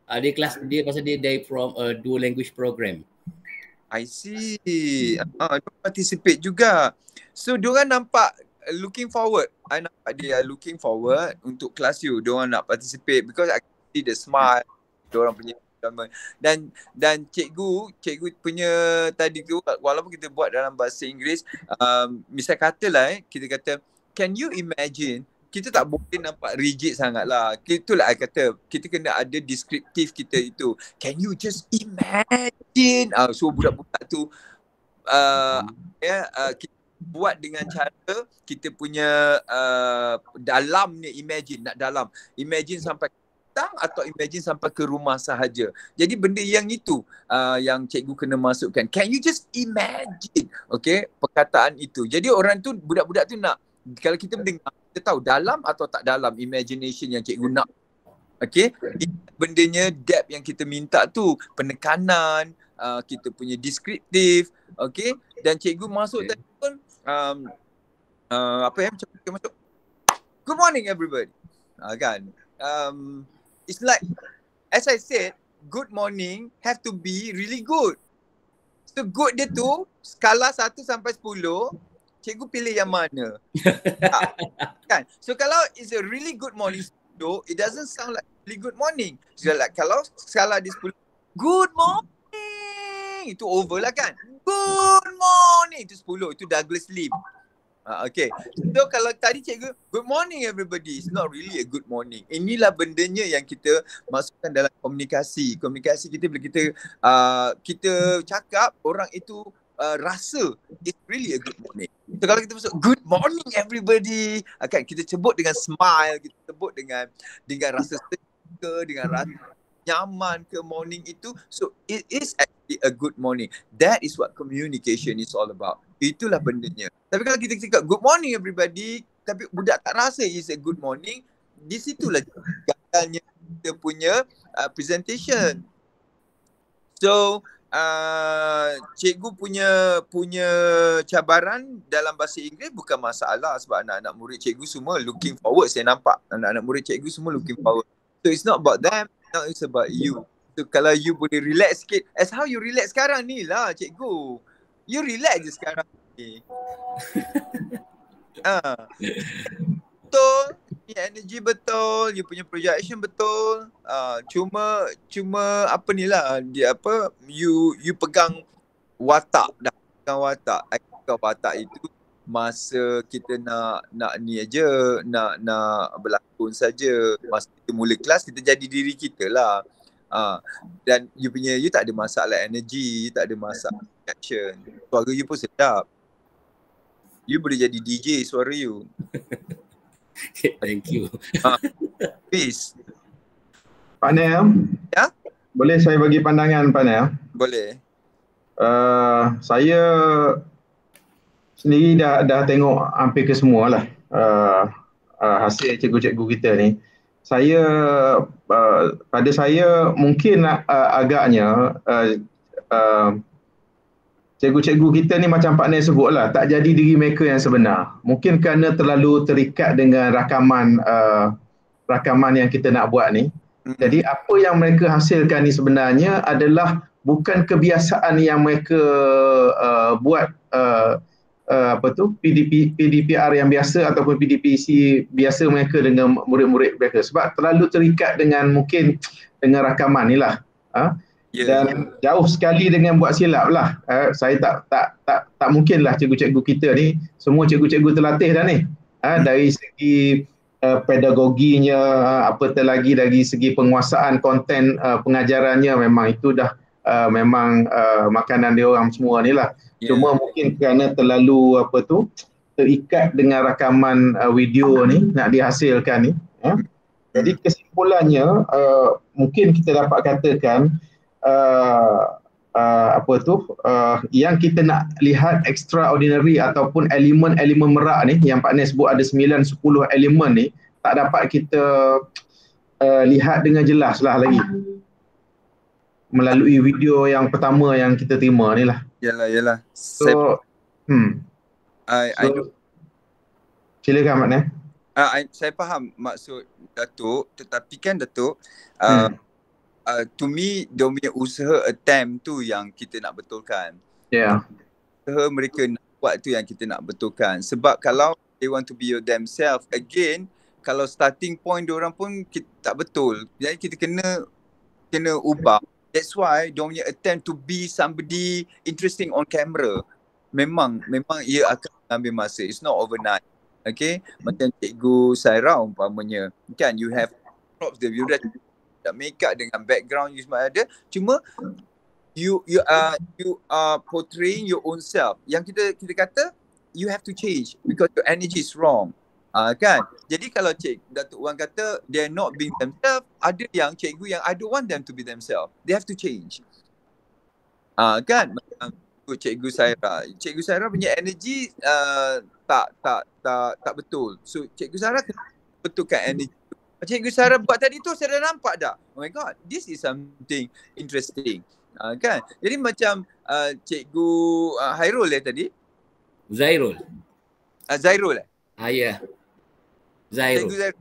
[SPEAKER 8] Dia pasal dia dari from dual language program.
[SPEAKER 2] I see. Dia participate juga. So diorang nampak looking forward. I nampak dia looking forward untuk kelas you. Diorang nak participate because I see the smile. Diorang punya dan cikgu punya tadi tu, walaupun kita buat dalam bahasa Inggeris, misal katalah kita kata, can you imagine? Kita tak boleh nampak rigid sangat lah. Itulah I kata, kita kena ada deskriptif kita itu. Can you just imagine? So budak-budak tu kita buat dengan cara kita punya dalam ni imagine, nak dalam. Imagine sampai datang atau imagine sampai ke rumah sahaja. Jadi benda yang itu yang cikgu kena masukkan. Can you just imagine? Okay, perkataan itu. Jadi orang tu, budak-budak tu nak, kalau kita mendengar, kita tahu dalam atau tak dalam imagination yang cikgu nak. Okay, bendanya depth yang kita minta tu, penekanan, kita punya deskriptif. Okay, dan cikgu masuk tadi pun macam kita masuk, good morning everybody. Kan, it's like, as I said, good morning have to be really good. So good dia tu, skala 1 sampai 10, cikgu pilih yang mana? Kan? So kalau it's a really good morning, it doesn't sound like really good morning. So like kalau skala dia 10, good morning. morning itu over lah kan. Good morning itu 10, itu Douglas Lim. Okay. So kalau tadi cikgu, good morning everybody, it's not really a good morning. Inilah bendanya yang kita masukkan dalam komunikasi. Komunikasi kita bila kita cakap, orang itu rasa it's really a good morning. So kalau kita masuk good morning everybody, kan kita sebut dengan smile, kita sebut dengan rasa suka, dengan rasa nyaman ke morning itu. So it is actually a good morning. That is what communication is all about. Itulah bendanya. Tapi kalau kita cakap good morning everybody, tapi budak tak rasa it's a good morning, di situlah gagalnya kita punya presentation. So cikgu punya cabaran dalam bahasa Inggeris bukan masalah, sebab anak-anak murid cikgu semua looking forward. Saya nampak anak-anak murid cikgu semua looking forward. So it's not about them, now it's about you. So kalau you boleh relax sikit, as how you relax sekarang ni lah cikgu. You relax je sekarang ni. Betul, energy betul, you punya projection betul. Cuma apa ni lah, you pegang watak dah. Pegang watak. Pegang watak itu masa kita nak ni aja, nak berlakon saja. Masa kita mula kelas, kita jadi diri kita lah. Dan you tak ada masalah energy, you tak ada masalah action. Suara you pun sedap. You boleh jadi DJ suara you.
[SPEAKER 10] Thank you.
[SPEAKER 2] Peace.
[SPEAKER 1] Pak Nel,
[SPEAKER 2] ya?
[SPEAKER 1] Boleh saya bagi pandangan Pak Nel?
[SPEAKER 2] Boleh.
[SPEAKER 1] Saya sendiri dah tengok hampir ke semua lah hasil cikgu-cikgu kita ni. Pada saya mungkin agaknya cikgu-cikgu kita ni macam Pak Nel sebut lah, tak jadi diri mereka yang sebenar. Mungkin kerana terlalu terikat dengan rakaman yang kita nak buat ni. Jadi apa yang mereka hasilkan ni sebenarnya adalah bukan kebiasaan yang mereka buat PDPR yang biasa ataupun PDPC biasa mereka dengan murid-murid mereka, sebab terlalu terikat dengan mungkin dengan rakaman ni lah. Dan jauh sekali dengan buat silap lah. Saya tak mungkin lah cikgu-cikgu kita ni, semua cikgu-cikgu terlatih dah ni. Dari segi pedagoginya, apatah lagi dari segi penguasaan konten pengajarannya, memang itu dah memang makanan dia orang semua ni lah. Cuma mungkin kerana terlalu terikat dengan rakaman video ni nak dihasilkan ni. Jadi kesimpulannya mungkin kita dapat katakan yang kita nak lihat extraordinary ataupun elemen-elemen merak ni yang Pak Nel sebut ada 9-10 elemen ni, tak dapat kita lihat dengan jelas lah lagi melalui video yang pertama yang kita terima ni lah.
[SPEAKER 2] Yalah.
[SPEAKER 1] So, silakan Mak Nel.
[SPEAKER 2] Saya faham maksud Datuk, tetapi kan Datuk, to me, dia punya usaha attempt tu yang kita nak betulkan. Usaha mereka nak buat tu yang kita nak betulkan. Sebab kalau they want to be themselves, again, kalau starting point diorang pun tak betul. Jadi kita kena ubah. That's why dia punya attempt to be somebody interesting on camera, memang ia akan ambil masa. It's not overnight. Okay, macam Cikgu Saira umpamanya, kan, you have props, you dah make up dengan background you semua ada, cuma you are portraying your own self. Yang kita kata you have to change because your energy is wrong. Kan? Jadi kalau Datuk Wan kata they're not being themselves, ada yang cikgu yang I don't want them to be themselves. They have to change. Kan? Cikgu Saira punya energy tak betul. So Cikgu Saira kena betulkan energy. Cikgu Saira buat tadi tu saya dah nampak dah. Oh my god, this is something interesting. Kan? Jadi macam Cikgu Hairul tadi.
[SPEAKER 10] Zairul.
[SPEAKER 2] Zairul
[SPEAKER 10] ya. Zairul.
[SPEAKER 2] Cikgu Zairul.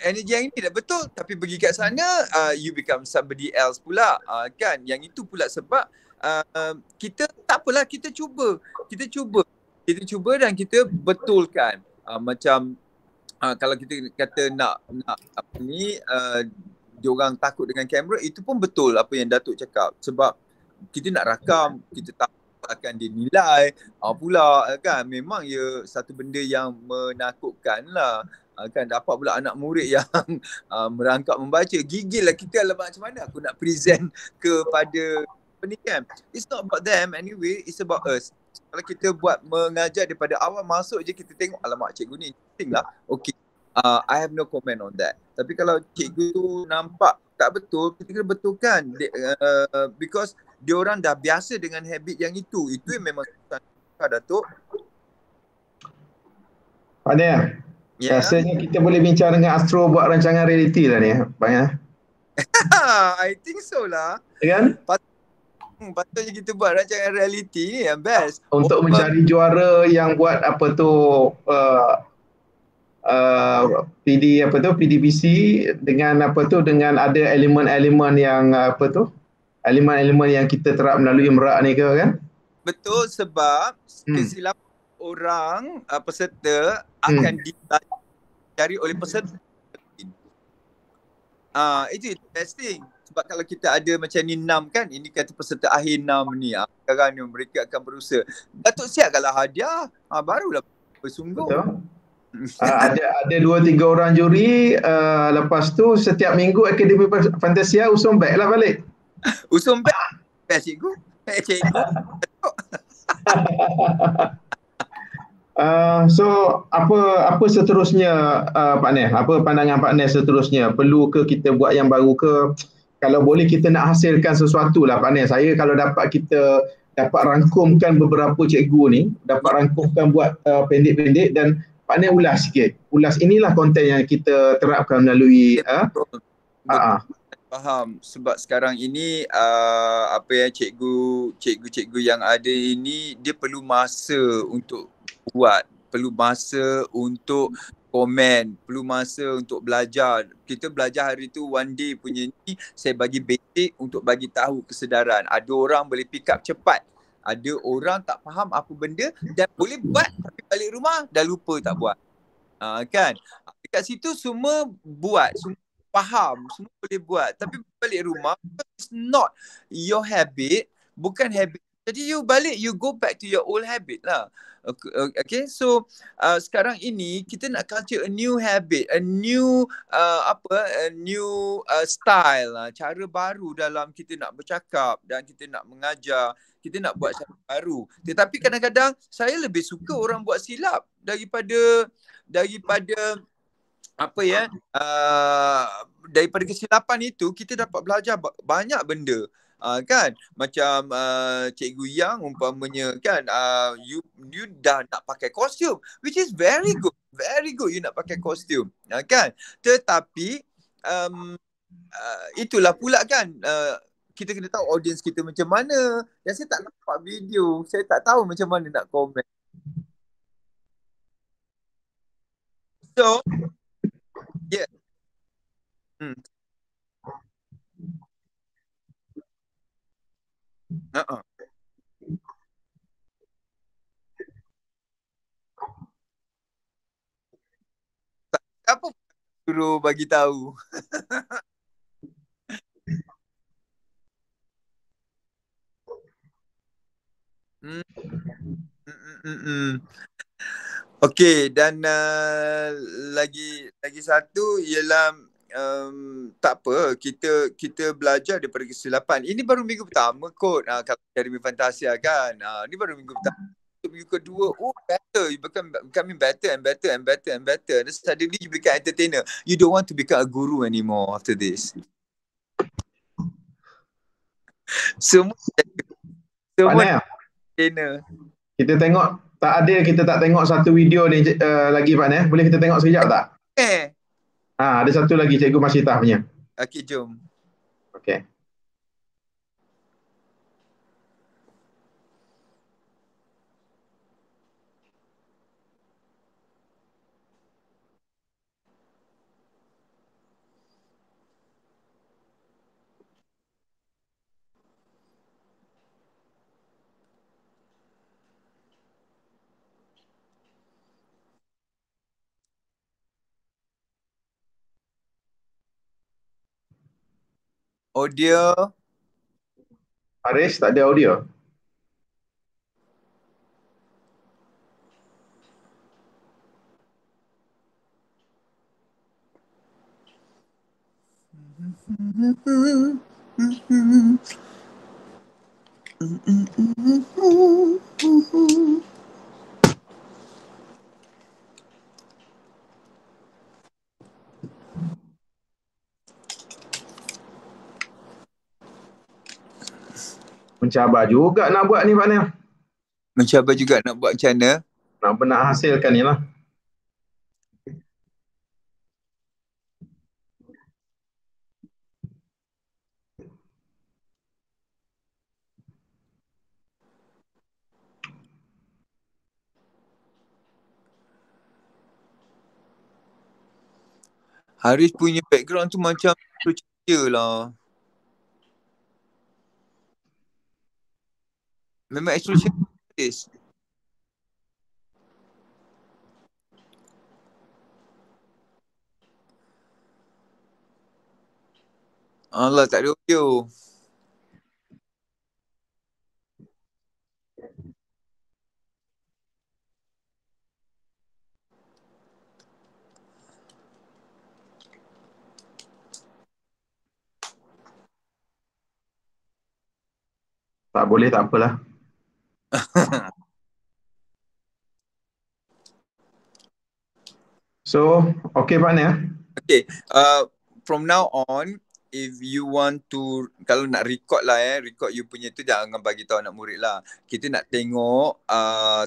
[SPEAKER 2] Energi yang ini dah betul, tapi pergi kat sana you become somebody else pula. Kan? Yang itu pula sebab kita tak apalah, kita cuba dan kita betulkan. Macam kalau kita kata nak diorang takut dengan kamera, itu pun betul apa yang Datuk cakap. Sebab kita nak rakam, kita tahu akan dinilai pula kan. Memang ia satu benda yang menakutkan lah. Kan dapat pula anak murid yang merangkap membaca. Gigil lah kita, alamak macam mana aku nak present kepada apa ni kan. It's not about them anyway, it's about us. Kalau kita buat mengajar daripada awal masuk je kita tengok, alamak cikgu ni interesting lah, okay, I have no comment on that. Tapi kalau cikgu tu nampak tak betul, kita kena betulkan, because diorang dah biasa dengan habit yang itu yang memang susah Datuk.
[SPEAKER 1] Pak Nia,
[SPEAKER 2] Ya.
[SPEAKER 1] rasanya kita boleh bincang dengan Astro buat rancangan reality lah ni Pak Nia.
[SPEAKER 2] I think so lah.
[SPEAKER 1] Ya kan?
[SPEAKER 2] Patutnya kita buat rancangan reality ni yang best.
[SPEAKER 1] Untuk mencari juara yang buat apa tu PDPC dengan apa tu, dengan ada elemen-elemen yang apa tu, elemen-elemen yang kita terap melalui merak ni ke kan?
[SPEAKER 2] Betul, sebab kesilapan orang peserta akan dicari oleh peserta. Itu interesting. Sebab kalau kita ada macam ni 6 kan, ini kata peserta akhir 6 ni, sekarang ni mereka akan berusaha. Datuk siapkanlah hadiah, barulah bersungguh.
[SPEAKER 1] Betul. Ada 2-3 orang juri, lepas tu setiap minggu Akademi Fantasia usung back lah balik.
[SPEAKER 2] Usung back? Cikgu? Cikgu?
[SPEAKER 1] So apa seterusnya Pak Neh? Apa pandangan Pak Neh seterusnya? Perlu ke kita buat yang baru ke? Kalau boleh kita nak hasilkan sesuatu lah Pak Neh. Saya kalau kita dapat rangkumkan beberapa cikgu ni, dapat rangkumkan buat pendek-pendek dan Pak Neh ulas sikit. Ulas inilah konten yang kita terapkan melalui
[SPEAKER 2] Faham. Sebab sekarang ini apa yang cikgu-cikgu yang ada ini, dia perlu masa untuk buat, perlu masa untuk komen, perlu masa untuk belajar. Kita belajar hari tu one day punya ni, saya bagi basic untuk bagi tahu kesedaran. Ada orang boleh pick up cepat, ada orang tak faham apa benda dan boleh buat tapi balik rumah dah lupa tak buat. Kan? Dekat situ semua buat, semua faham, semua boleh buat, tapi balik rumah it's not your habit, bukan habit. Jadi you balik, you go back to your old habit lah. Okay, so sekarang ini kita nak culture a new habit, a new style, cara baru dalam kita nak bercakap dan kita nak mengajar, kita nak buat cara baru. Tetapi kadang-kadang saya lebih suka orang buat silap daripada daripada kesilapan itu kita dapat belajar banyak benda. Kan macam cikgu yang umpamanya kan you dah nak pakai kostum, which is very good you nak pakai kostum, kan, tetapi itulah pula kan, kita kena tahu audience kita macam mana. Dan saya tak nampak video, saya tak tahu macam mana nak komen. So yeah. Apa suruh bagi tahu? Okey, dan lagi satu ialah tak apa, kita belajar daripada kesilapan. Ini baru minggu pertama kot kalau Akademi Fantasia kan. Ini baru minggu pertama. Minggu kedua, better, you becoming better and better and better and better. And suddenly you become entertainer. You don't want to become a guru anymore after this. Semua entertainer.
[SPEAKER 1] Kita tengok, kita tak tengok satu video ni lagi Pak Neh. Boleh kita tengok sekejap tak? Ada satu lagi Cikgu Masyitah punya.
[SPEAKER 2] Okey, jom.
[SPEAKER 1] Okey.
[SPEAKER 2] Audio.
[SPEAKER 1] Haris, tak ada audio. Mencabar juga nak buat ni Pak Nel.
[SPEAKER 2] Mencabar juga nak buat macam mana?
[SPEAKER 1] Nak hasilkan ni lah.
[SPEAKER 2] Haris punya background tu macam cahaya lah. Memang extrusion Haris. Allah, tak ada audio.
[SPEAKER 1] Tak boleh, tak apalah. So, okay Pak Nel.
[SPEAKER 2] Okay, from now on, if you want to, kalau nak record lah record you punya tu jangan bagi tahu anak murid lah. Kita nak tengok,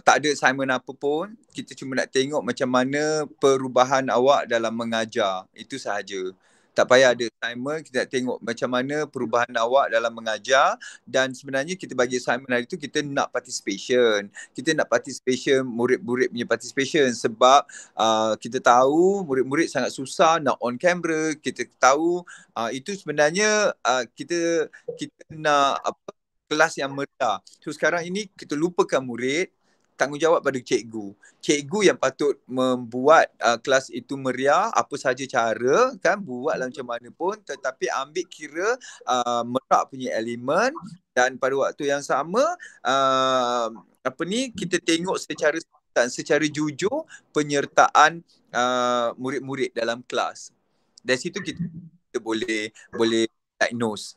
[SPEAKER 2] tak ada assignment apa pun, kita cuma nak tengok macam mana perubahan awak dalam mengajar. Itu sahaja. Tak payah ada assignment, kita nak tengok macam mana perubahan awak dalam mengajar. Dan sebenarnya kita bagi assignment hari tu, kita nak participation. Kita nak participation, murid-murid punya participation. Sebab kita tahu murid-murid sangat susah nak on camera. Kita tahu itu sebenarnya kita nak kelas yang meriah. So sekarang ini kita lupakan murid, tanggungjawab pada cikgu. Cikgu yang patut membuat kelas itu meriah, apa sahaja cara kan, buatlah macam mana pun, tetapi ambil kira merak punya elemen, dan pada waktu yang sama kita tengok secara jujur penyertaan murid-murid dalam kelas. Dari situ kita boleh diagnose.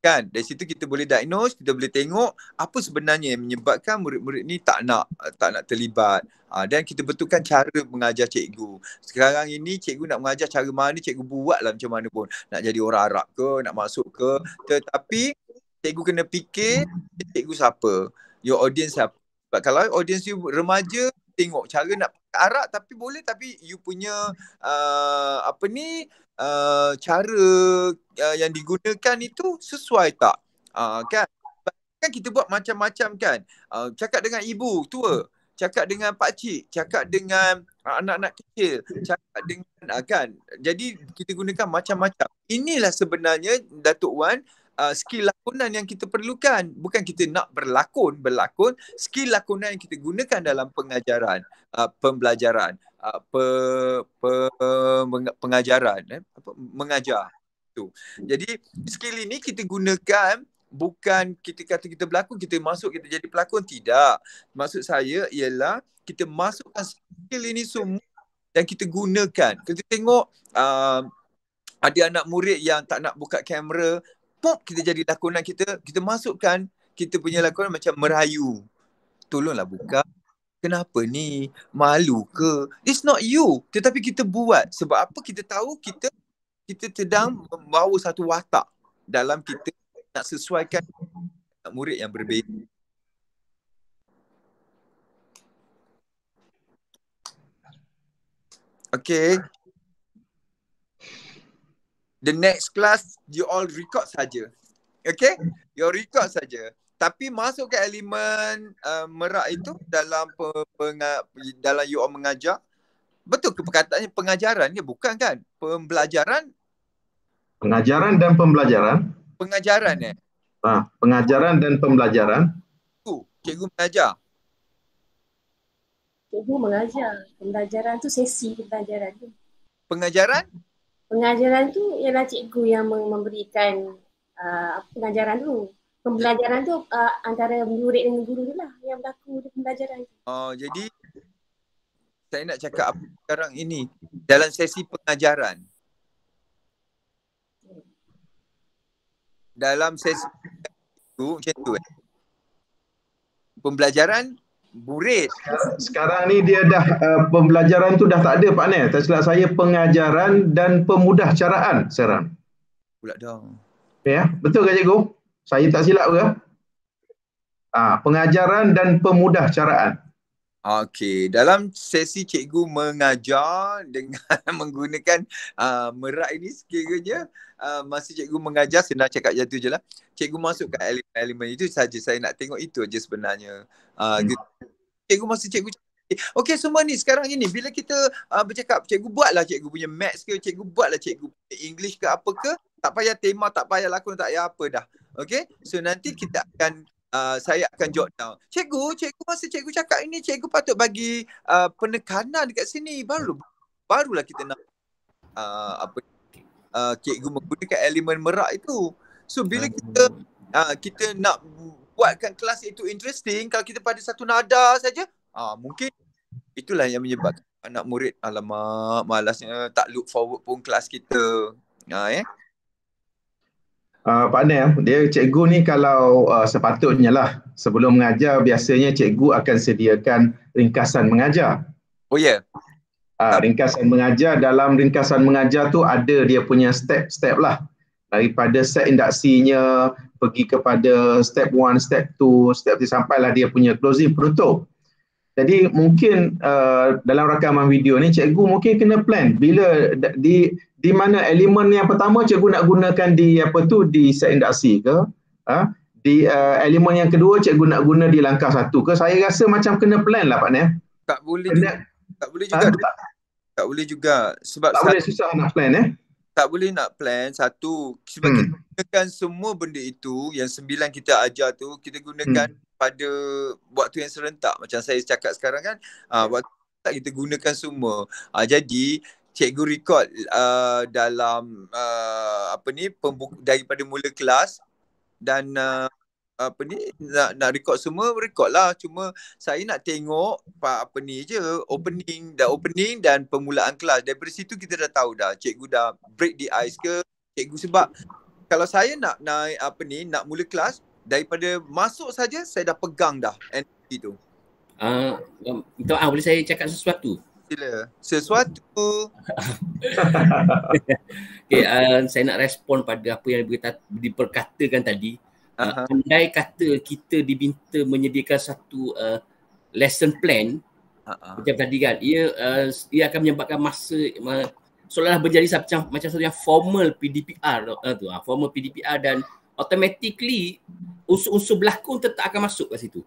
[SPEAKER 2] Kan, dari situ kita boleh diagnose, kita boleh tengok apa sebenarnya yang menyebabkan murid-murid ni tak nak terlibat. Dan kita betulkan cara mengajar cikgu. Sekarang ini cikgu nak mengajar cara mana, cikgu buatlah macam mana pun. Nak jadi orang Arab ke, nak masuk ke. Tetapi cikgu kena fikir cikgu siapa, your audience siapa. Sebab kalau audience you remaja, tengok cara nak pakai Arab tapi boleh, tapi you punya cara yang digunakan itu sesuai tak? Kan kita buat macam-macam kan. Cakap dengan ibu tua, cakap dengan pakcik, cakap dengan anak-anak kecil, cakap dengan kan. Jadi kita gunakan macam-macam. Inilah sebenarnya Datuk Wan, skill lakonan yang kita perlukan. Bukan kita nak berlakon, skill lakonan yang kita gunakan dalam pengajaran, pembelajaran, pengajaran, mengajar tu. Jadi skill ini kita gunakan, bukan kita kata kita berlakon, kita masuk kita jadi pelakon, tidak. Maksud saya ialah kita masukkan skill ini semua dan kita gunakan. Kita tengok ada anak murid yang tak nak buka kamera, kita jadi lakonan kita masukkan kita punya lakonan macam merayu. Tolonglah buka. Kenapa ni? Malu ke? It's not you. Tetapi kita buat. Sebab apa? Kita tahu kita sedang membawa satu watak dalam kita nak sesuaikan murid yang berbeza. Okay. The next class, you all record saja. Okay? You record saja. Tapi masukkan elemen merak itu dalam dalam you all mengajar. Betul ke perkataannya pengajaran ke? Bukan kan? Pembelajaran?
[SPEAKER 1] Pengajaran dan pembelajaran.
[SPEAKER 2] Pengajaran
[SPEAKER 1] pengajaran dan pembelajaran.
[SPEAKER 2] Cikgu mengajar.
[SPEAKER 6] Cikgu mengajar. Pembelajaran tu sesi pembelajaran tu.
[SPEAKER 2] Pengajaran?
[SPEAKER 6] Pengajaran tu ialah cikgu yang memberikan pengajaran tu. Pembelajaran tu antara murid dengan guru tu lah yang berlaku di pembelajaran.
[SPEAKER 2] Jadi saya nak cakap apa sekarang ini dalam sesi pengajaran. Dalam sesi itu macam tu pembelajaran murid.
[SPEAKER 1] Sekarang ni dia dah pembelajaran tu dah tak ada Pak Nel. Tak silap saya pengajaran dan pemudah caraan sekarang.
[SPEAKER 2] Pula dah.
[SPEAKER 1] Ya, betul ke cikgu? Saya tak silap ke? Pengajaran dan pemudah caraan.
[SPEAKER 2] Okey, dalam sesi cikgu mengajar dengan menggunakan merak ini sekiranya masa cikgu mengajar, saya nak cakap jatuh je lah. Cikgu masukkan elemen-elemen itu saja, saya nak tengok itu aja sebenarnya. Cikgu masa cikgu okey semua ni sekarang ini bila kita bercakap, cikgu buatlah cikgu punya maths ke, cikgu buatlah cikgu punya English ke apa ke, tak payah tema, tak payah lakon, tak payah apa dah. Okey, so nanti kita akan saya akan jot down. Cikgu masa cikgu cakap ini, cikgu patut bagi penekanan dekat sini, barulah kita nak cikgu menggunakan elemen merak itu. So bila kita nak buatkan kelas itu interesting, kalau kita pada satu nada saja, mungkin itulah yang menyebabkan anak murid alamak malasnya tak look forward pun kelas kita.
[SPEAKER 1] Pak Nel, dia cikgu ni kalau sepatutnya lah sebelum mengajar biasanya cikgu akan sediakan ringkasan mengajar.
[SPEAKER 2] Oh ya.
[SPEAKER 1] Ringkasan mengajar, dalam ringkasan mengajar tu ada dia punya step-step lah. Daripada set induksinya pergi kepada step 1, step 2, step 3 sampailah dia punya closing penutup. Jadi mungkin dalam rakaman video ni cikgu mungkin kena plan bila di mana elemen yang pertama cikgu nak gunakan di di set induksi ke, di elemen yang kedua cikgu nak guna di langkah 1 ke. Saya rasa macam kena plan lah Pak Nel.
[SPEAKER 2] Tak boleh juga. Tak boleh juga sebab
[SPEAKER 1] tak boleh, susah nak plan
[SPEAKER 2] tak boleh nak plan satu sebab kita gunakan semua benda itu yang 9 kita ajar tu kita gunakan pada waktu yang serentak macam saya cakap sekarang kan, waktu kita gunakan semua. Jadi cikgu record dalam daripada mula kelas dan nak record semua, record lah. Cuma saya nak tengok opening dan permulaan kelas. Daripada situ kita dah tahu dah cikgu dah break the ice ke cikgu, sebab kalau saya nak mula kelas, daripada masuk saja saya dah pegang dah energy tu.
[SPEAKER 10] Minta maaf, boleh saya cakap sesuatu?
[SPEAKER 2] Sila. Sesuatu.
[SPEAKER 10] Okay, saya nak respon pada apa yang diperkatakan tadi. Andai kata kita diminta menyediakan satu lesson plan, macam tadi kan, ia akan menyebabkan masa seolah-olah menjadi macam satu yang formal PDPR formal PDPR, dan automatically unsur-unsur berlakon tetap akan masuk kat situ.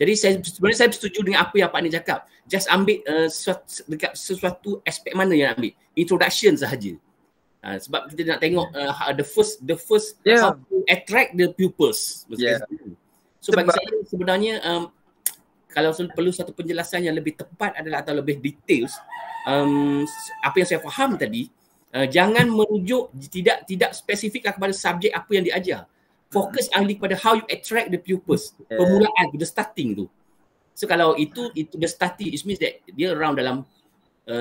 [SPEAKER 10] Jadi sebenarnya saya bersetuju dengan apa yang Pak Ni cakap. Just ambil dekat sesuatu aspek mana yang ambil. Introduction sahaja. Sebab kita nak tengok the first how to attract the pupils. So bagi saya sebenarnya kalau perlu satu penjelasan yang lebih tepat adalah atau lebih details, apa yang saya faham tadi, jangan merujuk tidak spesifikkan kepada subjek apa yang diajar. Fokus only kepada how you attract the pupils. Permulaan, the starting tu. So kalau itu the starting, it means that dia around dalam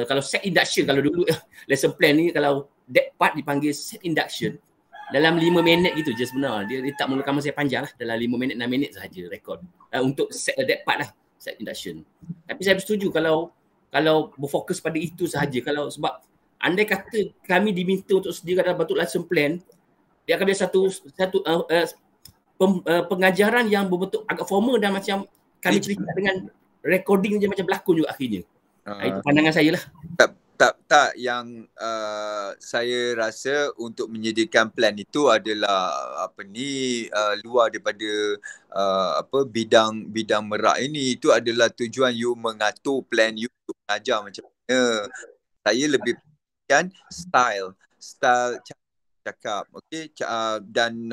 [SPEAKER 10] kalau set induction, kalau dulu lesson plan ni kalau that part dipanggil set induction, dalam 5 minit gitu je sebenarnya. Dia tak mulakan masa panjang lah, dalam 5 minit 6 minit sahaja rekod untuk set that part lah, set induction. Tapi saya bersetuju kalau berfokus pada itu sahaja. Kalau sebab andai kata kami diminta untuk sediakan dalam bentuk lesson plan, dia akan ada satu pengajaran yang berbentuk agak formal dan macam kami cerita dengan recording je macam berlakon juga akhirnya. Itu pandangan saya lah.
[SPEAKER 2] Tak yang saya rasa untuk menyediakan plan itu adalah luar daripada bidang merak ini. Itu adalah tujuan you mengatur plan you untuk mengajar macam mana. Saya lebih kan style cakap, okey, dan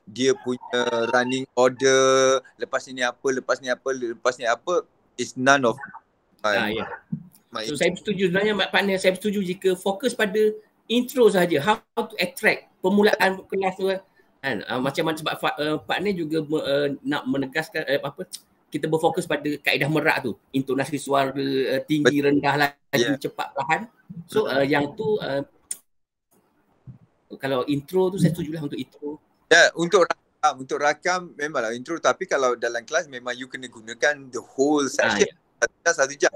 [SPEAKER 2] dia punya running order, lepas ni apa is none of
[SPEAKER 10] So saya setuju sebenarnya Pak Nel, saya setuju jika fokus pada intro saja, how to attract permulaan kelas tu, Kan? Macam mana sebab Pak ni juga nak menegaskan kita berfokus pada kaedah merak tu. Intonasi suara tinggi, rendah, laju, cepat, perlahan. So yang tu kalau intro tu saya setujulah untuk intro.
[SPEAKER 2] Ya, untuk rakam memanglah intro, tapi kalau dalam kelas memang you kena gunakan the whole session. Satu jam.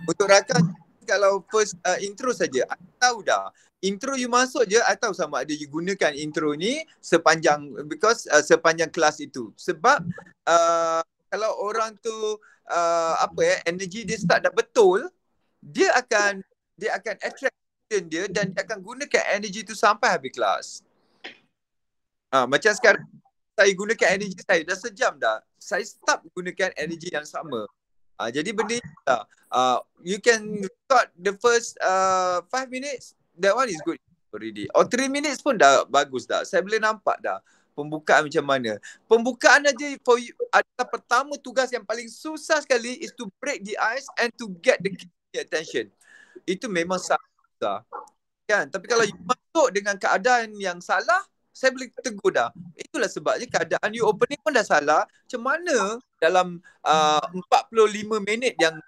[SPEAKER 2] Untuk rakam kalau first intro saja, I tahu dah. Intro you masuk je, I tahu sama ada you gunakan intro ni sepanjang sepanjang kelas itu. Sebab kalau orang tu energy dia start dah betul, dia akan attract dia dan dia akan gunakan energy tu sampai habis kelas. Macam sekarang saya gunakan energy saya dah sejam dah. Saya stop gunakan energy yang sama. Jadi benda ni lah. You can record the first 5 minutes. That one is good already. Or 3 minutes pun dah bagus dah. Saya boleh nampak dah pembukaan macam mana. Pembukaan aja for you adalah pertama tugas yang paling susah sekali is to break the ice and to get the attention. Itu memang sangat susah. Kan? Tapi kalau you masuk dengan keadaan yang salah, saya boleh tegur dah. Itulah sebabnya keadaan you opening pun dah salah. Macam mana dalam 45 minit yang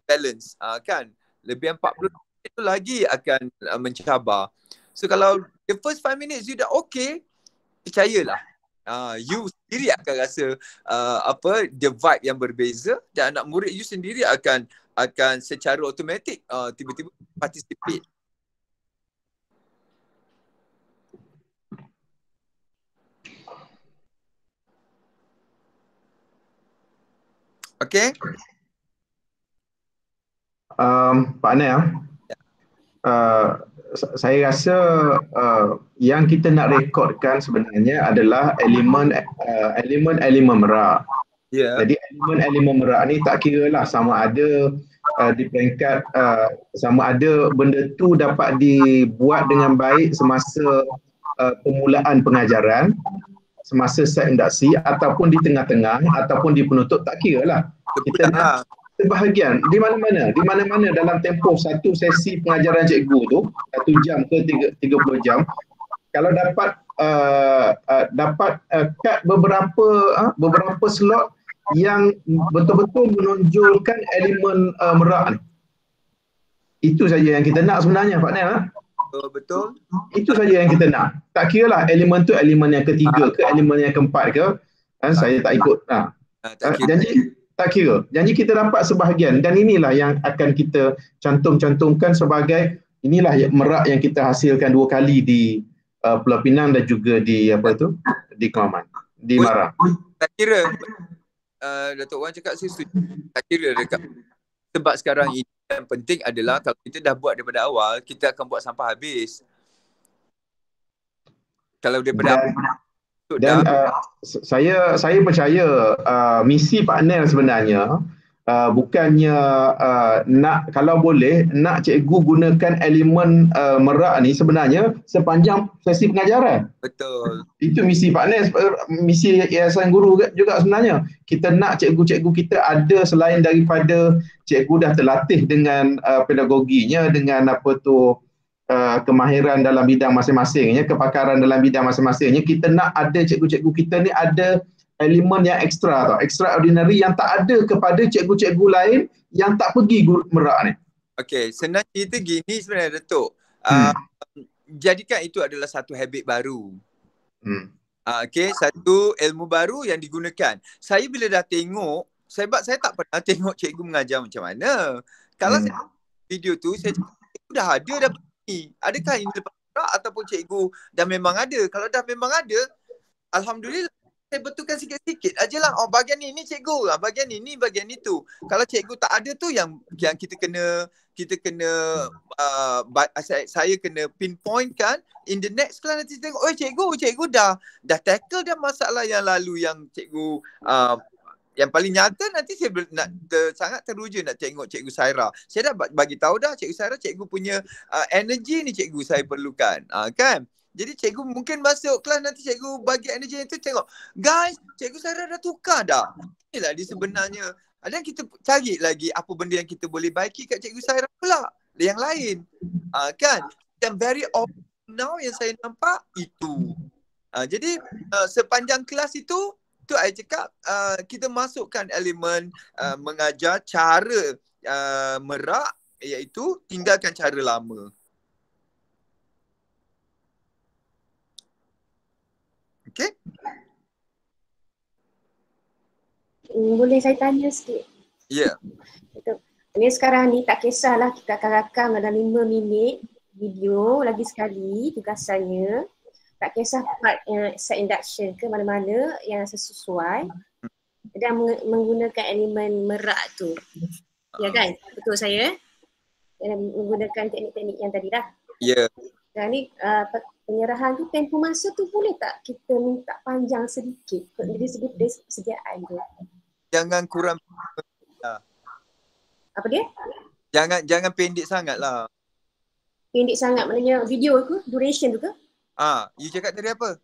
[SPEAKER 2] balance kan? Lebih 40 itu lagi akan mencabar. So kalau the first 5 minutes you dah okay, percayalah. You sendiri akan rasa the vibe yang berbeza dan anak murid you sendiri akan secara automatik tiba-tiba participate. Okay?
[SPEAKER 1] Pak Anel, saya rasa yang kita nak rekodkan sebenarnya adalah elemen merak. Jadi elemen merak ni tak kira lah sama ada di peringkat sama ada benda tu dapat dibuat dengan baik semasa permulaan pengajaran, semasa set induksi ataupun di tengah-tengah ataupun di penutup, tak kira lah. Kita nak sebahagian di mana-mana dalam tempoh satu sesi pengajaran cikgu tu 1 jam ke 30 jam, kalau dapat cut beberapa slot yang betul-betul menonjolkan elemen merak ni. Itu saja yang kita nak sebenarnya Pak Nel.
[SPEAKER 2] Betul.
[SPEAKER 1] Itu saja yang kita nak. Tak kira lah elemen tu elemen yang ketiga ke elemen yang keempat ke. Saya tak ikut. Tak kira. Janji kita dapat sebahagian dan inilah yang akan kita cantumkan sebagai inilah merak yang kita hasilkan 2 kali di Pulau Pinang dan juga di di Kelaman, di Marang.
[SPEAKER 2] Tak kira Datuk Wan cakap saya setuju. Tak kira dekat sebab sekarang ini yang penting adalah kalau kita dah buat daripada awal, kita akan buat sampai habis. Kalau daripada
[SPEAKER 1] saya percaya misi Pak Nel sebenarnya bukannya nak, kalau boleh nak cikgu gunakan elemen merak ni sebenarnya sepanjang sesi pengajaran.
[SPEAKER 2] Betul.
[SPEAKER 1] Itu misi Pak Nel, misi Yayasan Guru juga sebenarnya. Kita nak cikgu-cikgu kita ada selain daripada cikgu dah terlatih dengan pedagoginya, dengan kemahiran dalam bidang masing-masingnya, kepakaran dalam bidang masing-masingnya, kita nak ada cikgu-cikgu kita ni ada elemen yang ekstra extraordinary yang tak ada kepada cikgu-cikgu lain yang tak pergi merak ni.
[SPEAKER 2] Okey, senang cerita gini sebenarnya Datuk. Jadikan itu adalah satu habit baru. Okey, satu ilmu baru yang digunakan. Saya bila dah tengok, sebab saya tak pernah tengok cikgu mengajar macam mana. Kalau saya video tu, saya cakap, cikgu dah ada dah ni. Adakah ini lepas merak ataupun cikgu dah memang ada? Kalau dah memang ada, alhamdulillah. Saya betulkan sikit-sikit ajalah. Bahagian ni cikgu, bahagian ni bahagian itu. Kalau cikgu tak ada tu yang kita kena saya kena pinpoint kan. In the next class nanti tengok, cikgu dah tackle dah masalah yang lalu yang cikgu yang paling nyata nanti saya sangat teruja nak tengok Cikgu Saira. Saya dah bagi tahu dah Cikgu Saira, cikgu punya energy ni cikgu saya perlukan. Kan? Jadi cikgu mungkin masuk kelas nanti cikgu bagi energy itu, tengok, guys, Cikgu Saira dah tukar dah. Inilah dia sebenarnya. Dan kita cari lagi apa benda yang kita boleh baiki kat Cikgu Saira pula. Yang lain. Kan? Yang very obvious now yang saya nampak itu. Jadi sepanjang kelas itu I cakap kita masukkan elemen mengajar cara merak, iaitu tinggalkan cara lama. Okay?
[SPEAKER 6] Boleh saya tanya sikit?
[SPEAKER 2] Ya.
[SPEAKER 6] Yeah. Ini sekarang ni tak kisahlah kita akan rakam dalam 5 minit video lagi sekali tugasannya. Tak kisah part set induction ke mana-mana yang sesuai dan menggunakan elemen merak tu. Ya kan? Betul saya? Menggunakan teknik-teknik yang tadi dah.
[SPEAKER 2] Ya.
[SPEAKER 6] Dan ni penyerahan tu tempoh masa tu boleh tak kita minta panjang sedikit dari segi persediaan tu?
[SPEAKER 2] Jangan kurang.
[SPEAKER 6] Apa dia?
[SPEAKER 2] Jangan pendek sangat lah.
[SPEAKER 6] Pendek sangat maknanya video tu, duration tu ke?
[SPEAKER 2] You cakap tadi apa?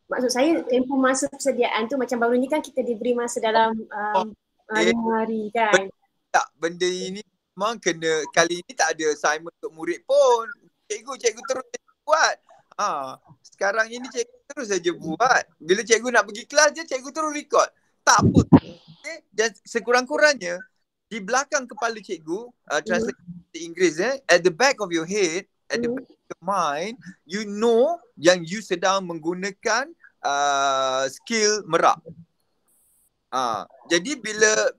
[SPEAKER 6] Maksud saya tempoh masa persediaan tu macam baru ni kan kita diberi masa dalam 5 hari kan?
[SPEAKER 2] Tak, benda ini memang kena, kali ini tak ada assignment untuk murid pun. Cikgu terus buat. Sekarang ini cikgu terus saja buat. Bila cikgu nak pergi kelas je, cikgu terus record. Tak apa. Okay? Dan sekurang-kurangnya di belakang kepala cikgu, translate Inggeris at the back of your head, at the back of your mind, you know yang you sedang menggunakan skill merak. Jadi bila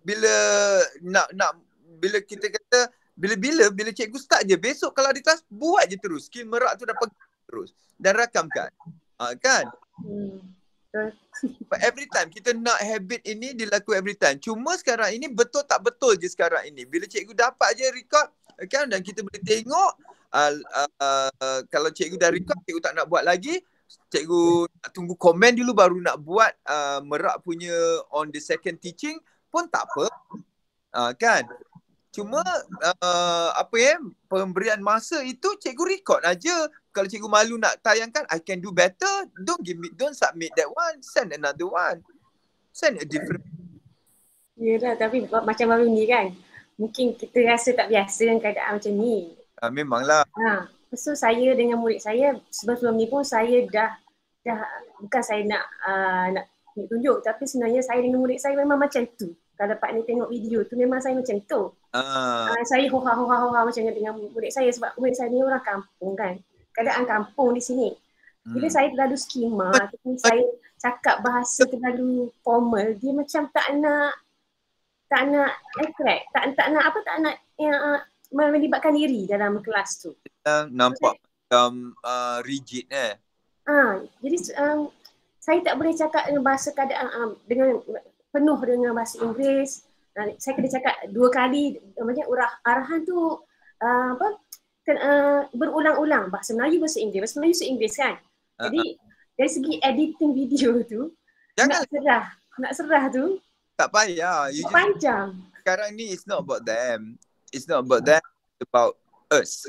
[SPEAKER 2] kita kata bila cikgu start je, besok kalau di kelas buat je terus. Skill merak tu dah pegang terus dan rakamkan. Kan? But every time kita nak habit ini dilakukan every time. Cuma sekarang ini betul tak betul je sekarang ini. Bila cikgu dapat je record kan, dan kita boleh tengok kalau cikgu dah record, cikgu tak nak buat lagi, cikgu nak tunggu komen dulu baru nak buat merak punya on the second teaching pun tak apa. Kan? Cuma pemberian masa itu cikgu record aja. Kalau cikgu malu nak tayangkan, I can do better. Don't submit that one. Send another one. Send a different.
[SPEAKER 6] Yalah, tapi macam baru ni kan, mungkin kita rasa tak biasa dengan keadaan macam ni.
[SPEAKER 2] Memanglah.
[SPEAKER 6] So saya dengan murid saya sebelum ni pun saya dah bukan saya nak tunjuk, tapi sebenarnya saya dengan murid saya memang macam tu. Kalau Pak ni tengok video tu memang saya macam tu. Saya hoha macam dengan murid saya sebab murid saya ni orang kampung kan. Keadaan kampung di sini. Bila saya terlalu skema, saya cakap bahasa terlalu formal, dia macam tak nak attract, tak nak melibatkan diri dalam kelas tu.
[SPEAKER 2] Nampak macam rigid
[SPEAKER 6] jadi saya tak boleh cakap dengan bahasa keadaan dengan penuh dengan bahasa Inggeris. Saya kena cakap 2 kali, macam arahan tu berulang-ulang, bahasa Melayu, bahasa Inggeris kan. Jadi dari segi editing video tu, nak serah tu
[SPEAKER 2] tak payah.
[SPEAKER 6] Panjang.
[SPEAKER 2] Sekarang ni it's not about them. It's not about them, it's about us.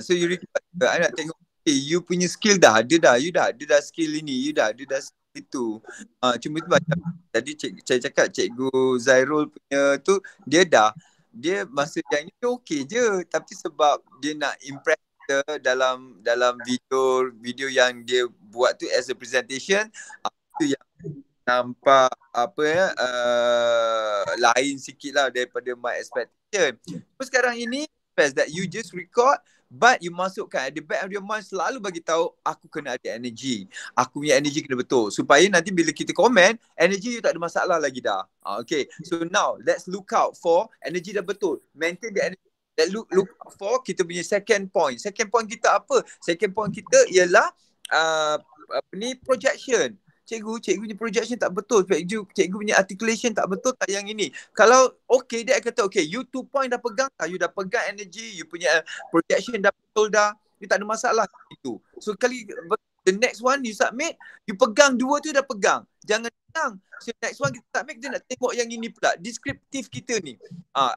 [SPEAKER 2] So you record, I nak tengok you punya skill dah ada dah. You dah ada dah skill ini, you dah ada dah skill itu. Cuma itu macam tadi saya cakap cikgu Zairul punya tu, dia masa yang ni okey je, tapi sebab dia nak impress kita dalam video yang dia buat tu as a presentation, itu yang nampak lain sikit lah daripada my expectation. So sekarang ini best that you just record, but you masukkan at the back of your mind, selalu bagi tahu aku kena ada energy. Aku punya energy kena betul. Supaya nanti bila kita komen, energy you tak ada masalah lagi dah. Okay. So now, let's look out for energy dah betul. Maintain the energy. Let's look out for kita punya second point. Second point kita apa? Second point kita ialah projection. Cikgu punya projection tak betul. Cikgu punya articulation tak betul tak yang ini. Kalau okay, dia kata okay, you 2 point dah pegang tak? You dah pegang energy, you punya projection dah betul dah. You tak ada masalah itu. So kali the next one you submit, you pegang 2 tu dah pegang. Jangan tenang. So next one kita submit, kita nak tengok yang ini pula. Deskriptif kita ni.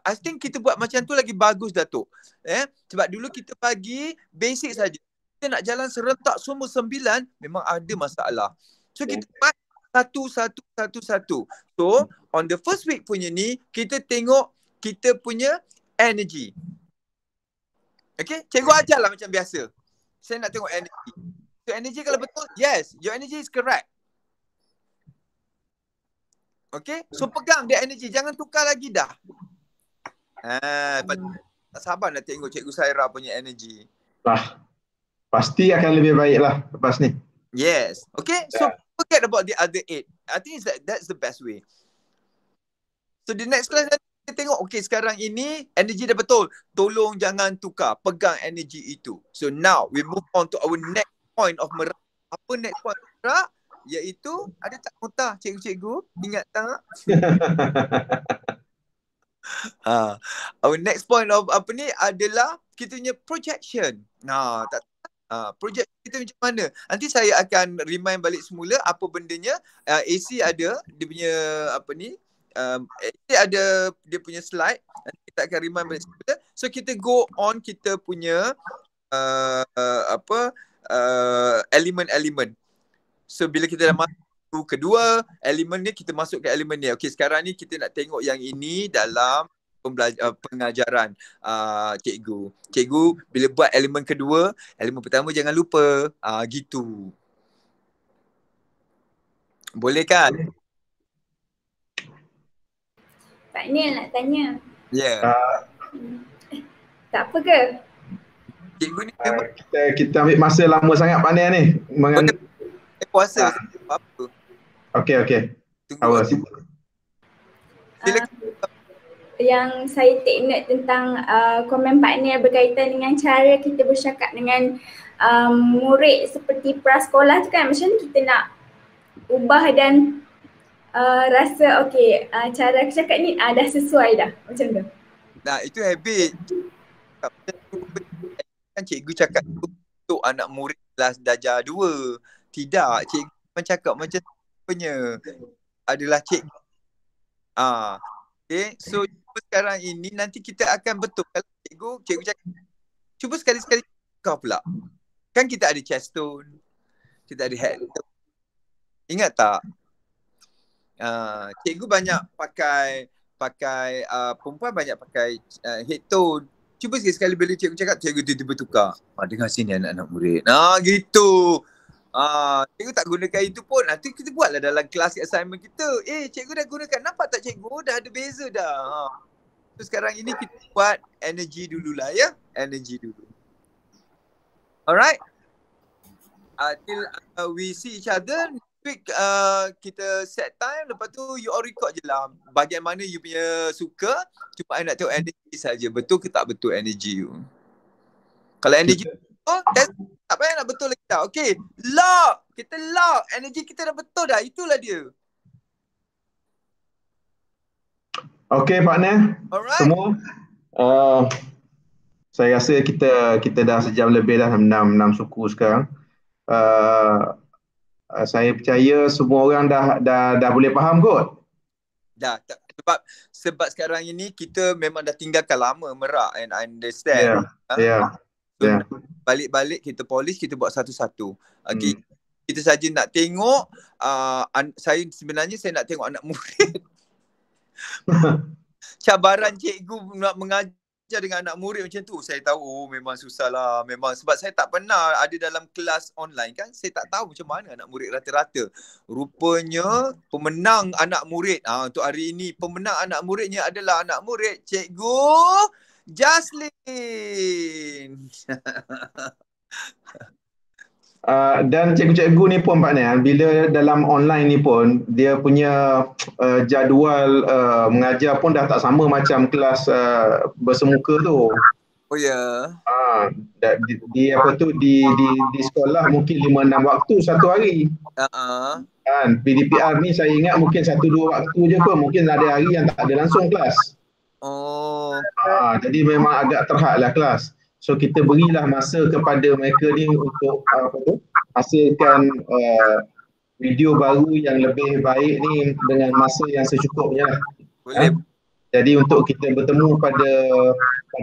[SPEAKER 2] I think kita buat macam tu lagi bagus Datuk. Sebab dulu kita bagi basic saja. Kita nak jalan serentak semua 9, memang ada masalah. So kita buat satu. So on the first week punya ni, kita tengok kita punya energy. Okay, cikgu ajarlah macam biasa. Saya nak tengok energy. So energy kalau betul, yes, your energy is correct. Okay, so pegang dia energy, jangan tukar lagi dah. Tak sabar nak tengok Cikgu Saira punya energy.
[SPEAKER 1] Pasti akan lebih baik lah lepas ni.
[SPEAKER 2] Yes. Okay, so forget about the other 8. I think that's the best way. So the next class kita tengok, okay sekarang ini energy dah betul. Tolong jangan tukar, pegang energy itu. So now we move on to our next point of merak. Apa next point of merak? Iaitu, ada tak nota cikgu-cikgu? Ingat tak? Our next point of apa ni adalah kita punya projection. Project kita macam mana? Nanti saya akan remind balik semula apa bendanya. AC ada dia punya apa ni? AC ada dia punya slide. Nanti kita akan remind balik semula. So kita go on kita punya elemen-elemen. So bila kita dah masuk kedua elemen ni, kita masuk ke elemen ni. Okay, sekarang ni kita nak tengok yang ini dalam pengajaran cikgu. Cikgu bila buat elemen kedua, elemen pertama jangan lupa. Gitu. Boleh kan?
[SPEAKER 5] Pak Nil nak tanya.
[SPEAKER 2] Ya.
[SPEAKER 5] Tak apa ke?
[SPEAKER 2] Cikgu ni
[SPEAKER 1] kita ambil masa lama sangat Pak Nil ni.
[SPEAKER 2] Puasa apa?
[SPEAKER 1] Okey. Awal.
[SPEAKER 5] Yang saya take note tentang komen Pak Nil berkaitan dengan cara kita bercakap dengan murid seperti prasekolah tu kan, macam mana kita nak ubah dan rasa okey cara cakap ni dah sesuai dah macam tu.
[SPEAKER 2] Nah, itu habit. Kan cikgu cakap untuk anak murid kelas darjah 2. Tidak, cikgu cakap macam punya adalah cikgu. Okay, so sekarang ini nanti kita akan betul kalau cikgu cakap cuba sekali-sekali kau pula. Kan kita ada chest tone, kita ada head tone. Ingat tak? Cikgu banyak pakai perempuan banyak pakai head tone. Cuba sekali-sekali bila cikgu cakap, cikgu tiba-tiba tukar. Dengar sini anak-anak murid. Gitu. Cikgu tak gunakan itu pun. Nanti kita buatlah dalam kelas assignment kita. Cikgu dah gunakan. Nampak tak cikgu? Dah ada beza dah. So sekarang ini kita buat energy dululah ya. Energy dulu. Alright. Till we see each other. Next week kita set time. Lepas tu you all record je lah. Bahagian mana you punya suka. Cuma I nak tengok energy saja. Betul ke tak betul energy you. Kalau energy tak payah nak betul lagi dah. Okay, lock. Kita lock. Energi kita dah betul dah. Itulah dia.
[SPEAKER 1] Okay partner.
[SPEAKER 2] Alright.
[SPEAKER 1] Semua. Saya rasa kita dah sejam lebih dah, 6 suku sekarang. Saya percaya semua orang dah boleh faham kot.
[SPEAKER 2] Dah. Sebab sekarang ini kita memang dah tinggalkan lama merak and I understand. So, balik-balik kita polish, kita buat satu-satu. Okay. Kita saja nak tengok saya nak tengok anak murid. Cabaran cikgu nak mengajar dengan anak murid macam tu. Saya tahu memang susah lah. Memang sebab saya tak pernah ada dalam kelas online kan. Saya tak tahu macam mana anak murid rata-rata. Rupanya pemenang anak murid untuk hari ini, pemenang anak muridnya adalah anak murid Cikgu Jaslin.
[SPEAKER 1] Dan cikgu-cikgu ni pun Pak Nel, bila dalam online ni pun dia punya jadual mengajar pun dah tak sama macam kelas bersemuka tu.
[SPEAKER 2] Oh ya.
[SPEAKER 1] Di apa tu di sekolah mungkin 5-6 waktu satu hari. Kan PDPR ni saya ingat mungkin 1-2 waktu je pun, mungkin ada hari yang tak ada langsung kelas. Jadi memang agak terhadlah kelas. So kita berilah masa kepada mereka ni untuk hasilkan video baru yang lebih baik ni dengan masa yang secukupnya lah.
[SPEAKER 2] Boleh.
[SPEAKER 1] Jadi untuk kita bertemu pada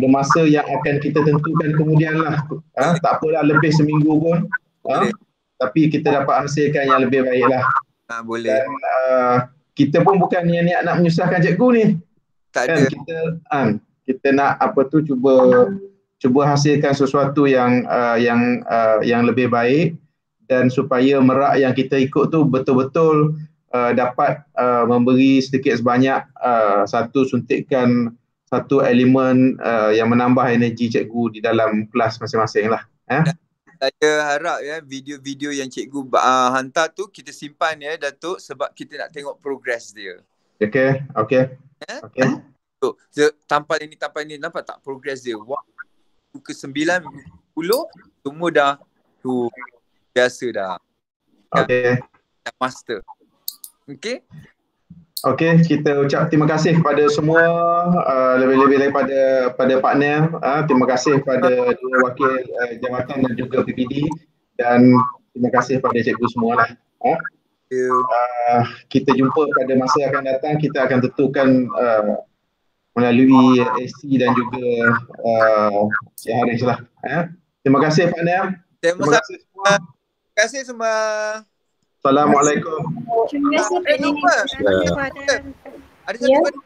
[SPEAKER 1] masa yang akan kita tentukan kemudian lah. Tak apalah lebih seminggu pun. Tapi kita dapat hasilkan yang lebih baik lah.
[SPEAKER 2] Boleh.
[SPEAKER 1] Dan kita pun bukan niat nak menyusahkan cikgu ni.
[SPEAKER 2] Tak ada.
[SPEAKER 1] Kita nak cuba cuba hasilkan sesuatu yang lebih baik, dan supaya merak yang kita ikut tu betul-betul dapat memberi sedikit sebanyak satu suntikan, satu elemen yang menambah energi cikgu di dalam kelas masing-masing lah.
[SPEAKER 2] Saya harap ya video-video yang cikgu hantar tu kita simpan ya Datuk, sebab kita nak tengok progress dia.
[SPEAKER 1] Okay.
[SPEAKER 2] Tampal ini nampak tak progress dia? Waktu ke-9, minggu ke-10 semua dah tu biasa dah.
[SPEAKER 1] Okay.
[SPEAKER 2] Dah master. Okay.
[SPEAKER 1] Okey, kita ucap terima kasih kepada semua, lebih-lebih daripada partner. Terima kasih kepada dua wakil jawatan dan juga PPD, dan terima kasih kepada cikgu semualah. Kita jumpa pada masa akan datang, kita akan tentukan melalui SC dan juga Haris lah. Terima kasih partner.
[SPEAKER 2] Terima kasih semua. Terima kasih semua.
[SPEAKER 1] Assalamualaikum.
[SPEAKER 5] Terima kasih.
[SPEAKER 2] Ada satu benda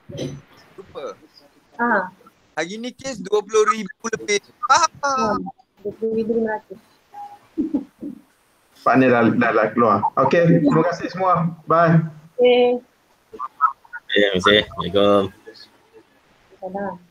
[SPEAKER 2] lupa. Hari ni kes 20,000 lebih.
[SPEAKER 6] 20,500.
[SPEAKER 1] Partner dah keluar. Okey, terima kasih semua. Bye.
[SPEAKER 6] Okay.
[SPEAKER 4] Terima kasih. Assalamualaikum.
[SPEAKER 6] Salam.